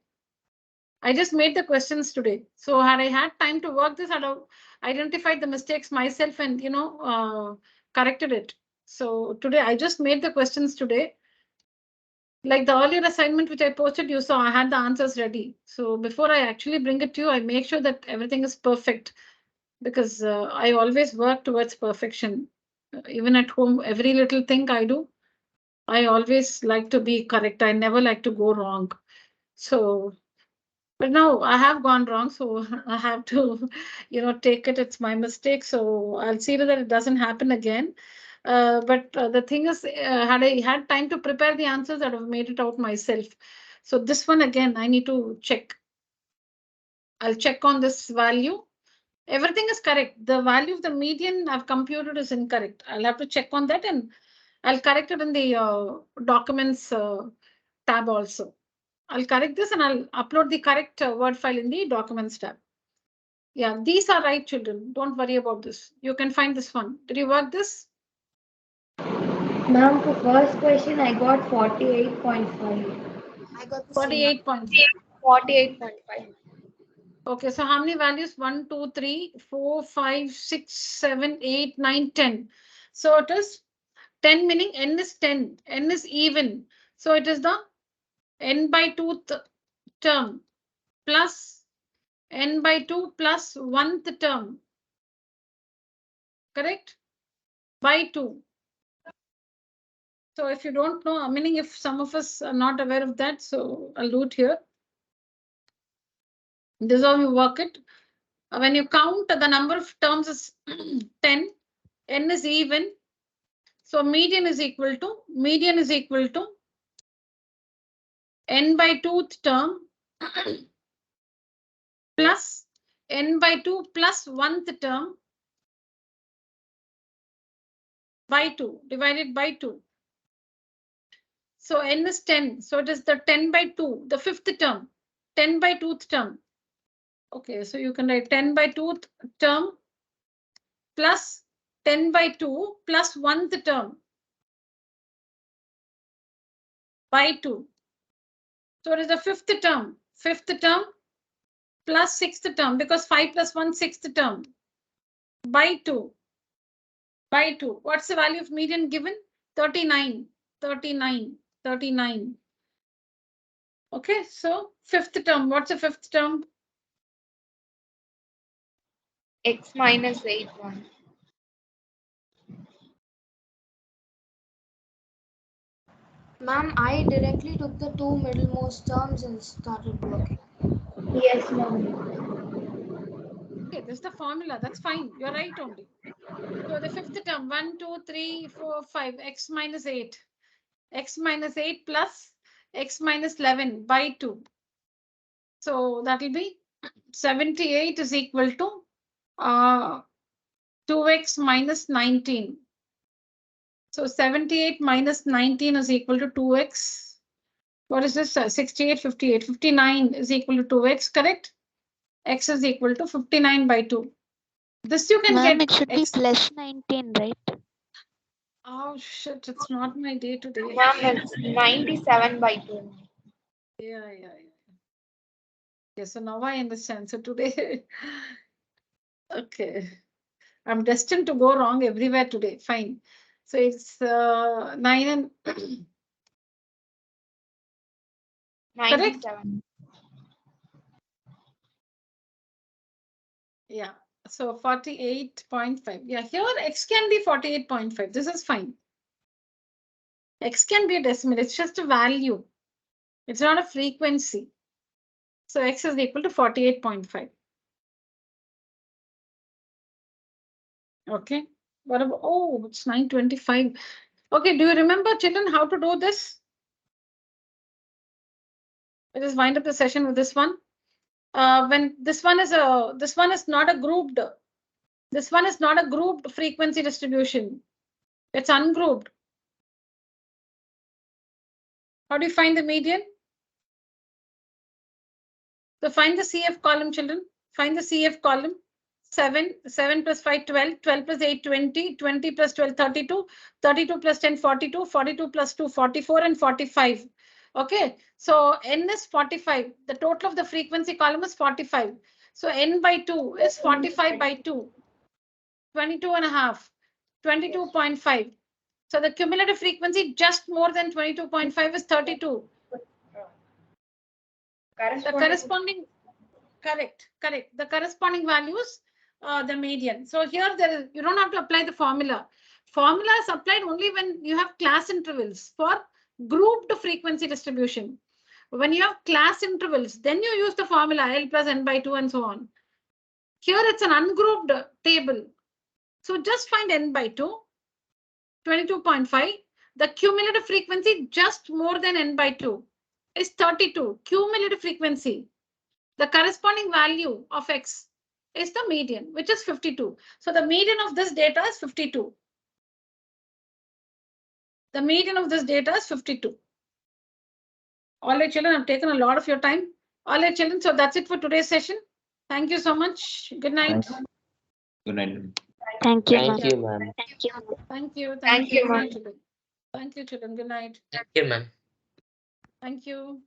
I just made the questions today. So had I had time to work this, I'd have identified the mistakes myself and, corrected it. So today I just made the questions today. Like the earlier assignment which I posted, you saw I had the answers ready. So before I actually bring it to you, I make sure that everything is perfect, because I always work towards perfection. Even at home, every little thing I do, I always like to be correct. I never like to go wrong. So, but now I have gone wrong, so I have to, take it. It's my mistake. So I'll see that it doesn't happen again. But the thing is, had I had time to prepare the answers, I'd have made it out myself. So this one again, I need to check. I'll check on this value. Everything is correct. The value of the median I've computed is incorrect. I'll have to check on that and I'll correct it in the documents tab also. I'll correct this and I'll upload the correct Word file in the documents tab. Yeah, these are right, children. Don't worry about this. You can find this one. Did you work this? Ma'am, for first question, I got 48.5. I got the 48.5. 48.5. Okay, so how many values? 1, 2, 3, 4, 5, 6, 7, 8, 9, 10. So it is 10, meaning n is 10. N is even. So it is the n by 2 term plus n by 2 plus 1th term. Correct? By 2. So if you don't know, meaning if some of us are not aware of that, so I'll do it here. This is how you work it. When you count, the number of terms is 10. N is even. So median is equal to n by 2th term plus n by 2 plus 1th term by 2 divided by 2. So n is 10. So it is the 10 by 2, the 5th term, 10 by 2th term. Okay, so you can write 10 by 2th term plus 10 by 2 plus 1th term by 2. So it is the 5th term plus 6th term, because 5 plus 1, 6th term by 2. By 2. What's the value of median given? 39. Okay, so 5th term. What's the 5th term? X minus 8.1. Ma'am, I directly took the two middlemost terms and started working. Yes, ma'am. Okay, this is the formula. That's fine. You're right only. So the 5th term, 1, 2, 3, 4, 5, x minus 8. X minus 8 plus x minus 11 by 2. So that will be 78 is equal to 2x minus 19. So 78 minus 19 is equal to 2x. What is this? 68, 58. 59 is equal to 2x, correct? X is equal to 59 by 2. This you can Ma'am, get. it should be plus 19, right? Oh shit, it's not my day today. Ma'am, it's 97 by 2. Yeah. Okay, so now I understand. So today, okay, I'm destined to go wrong everywhere today. Fine. So it's 9 and 97. yeah. So 48.5. Yeah, here x can be 48.5. This is fine. X can be a decimal. It's just a value. It's not a frequency. So x is equal to 48.5. Okay. What about, oh, it's 9:25. Okay, do you remember, children, how to do this? Let us wind up the session with this one. When this one is not a grouped. This one is not a grouped frequency distribution. It's ungrouped. How do you find the median? So find the CF column, children. Find the CF column. 7 plus 5, 12, 12 plus 8, 20, 20 plus 12, 32, 32 plus 10, 42, 42 plus 2, 44, and 45. Okay, so n is 45. The total of the frequency column is 45. So n by 2 is 45 by 2, 22 and a half, 22.5. So the cumulative frequency just more than 22.5 is 32. The corresponding, correct. The corresponding values, the median. So here you don't have to apply the formula. Formula is applied only when you have class intervals for grouped frequency distribution. When you have class intervals, then you use the formula L plus n by 2 and so on. Here it's an ungrouped table. So just find n by 2, 22.5. The cumulative frequency just more than n by 2 is 32. Cumulative frequency. The corresponding value of x is the median, which is 52. So the median of this data is 52. The median of this data is 52. All right, children, I've taken a lot of your time. All right, children, so that's it for today's session. Thank you so much. Good night. Thanks. Good night. Thank you, Thank ma'am. you, ma'am. Thank you. Thank you, Good ma'am. night, children. Thank you, children. Good night. Thank you, ma'am. Thank you.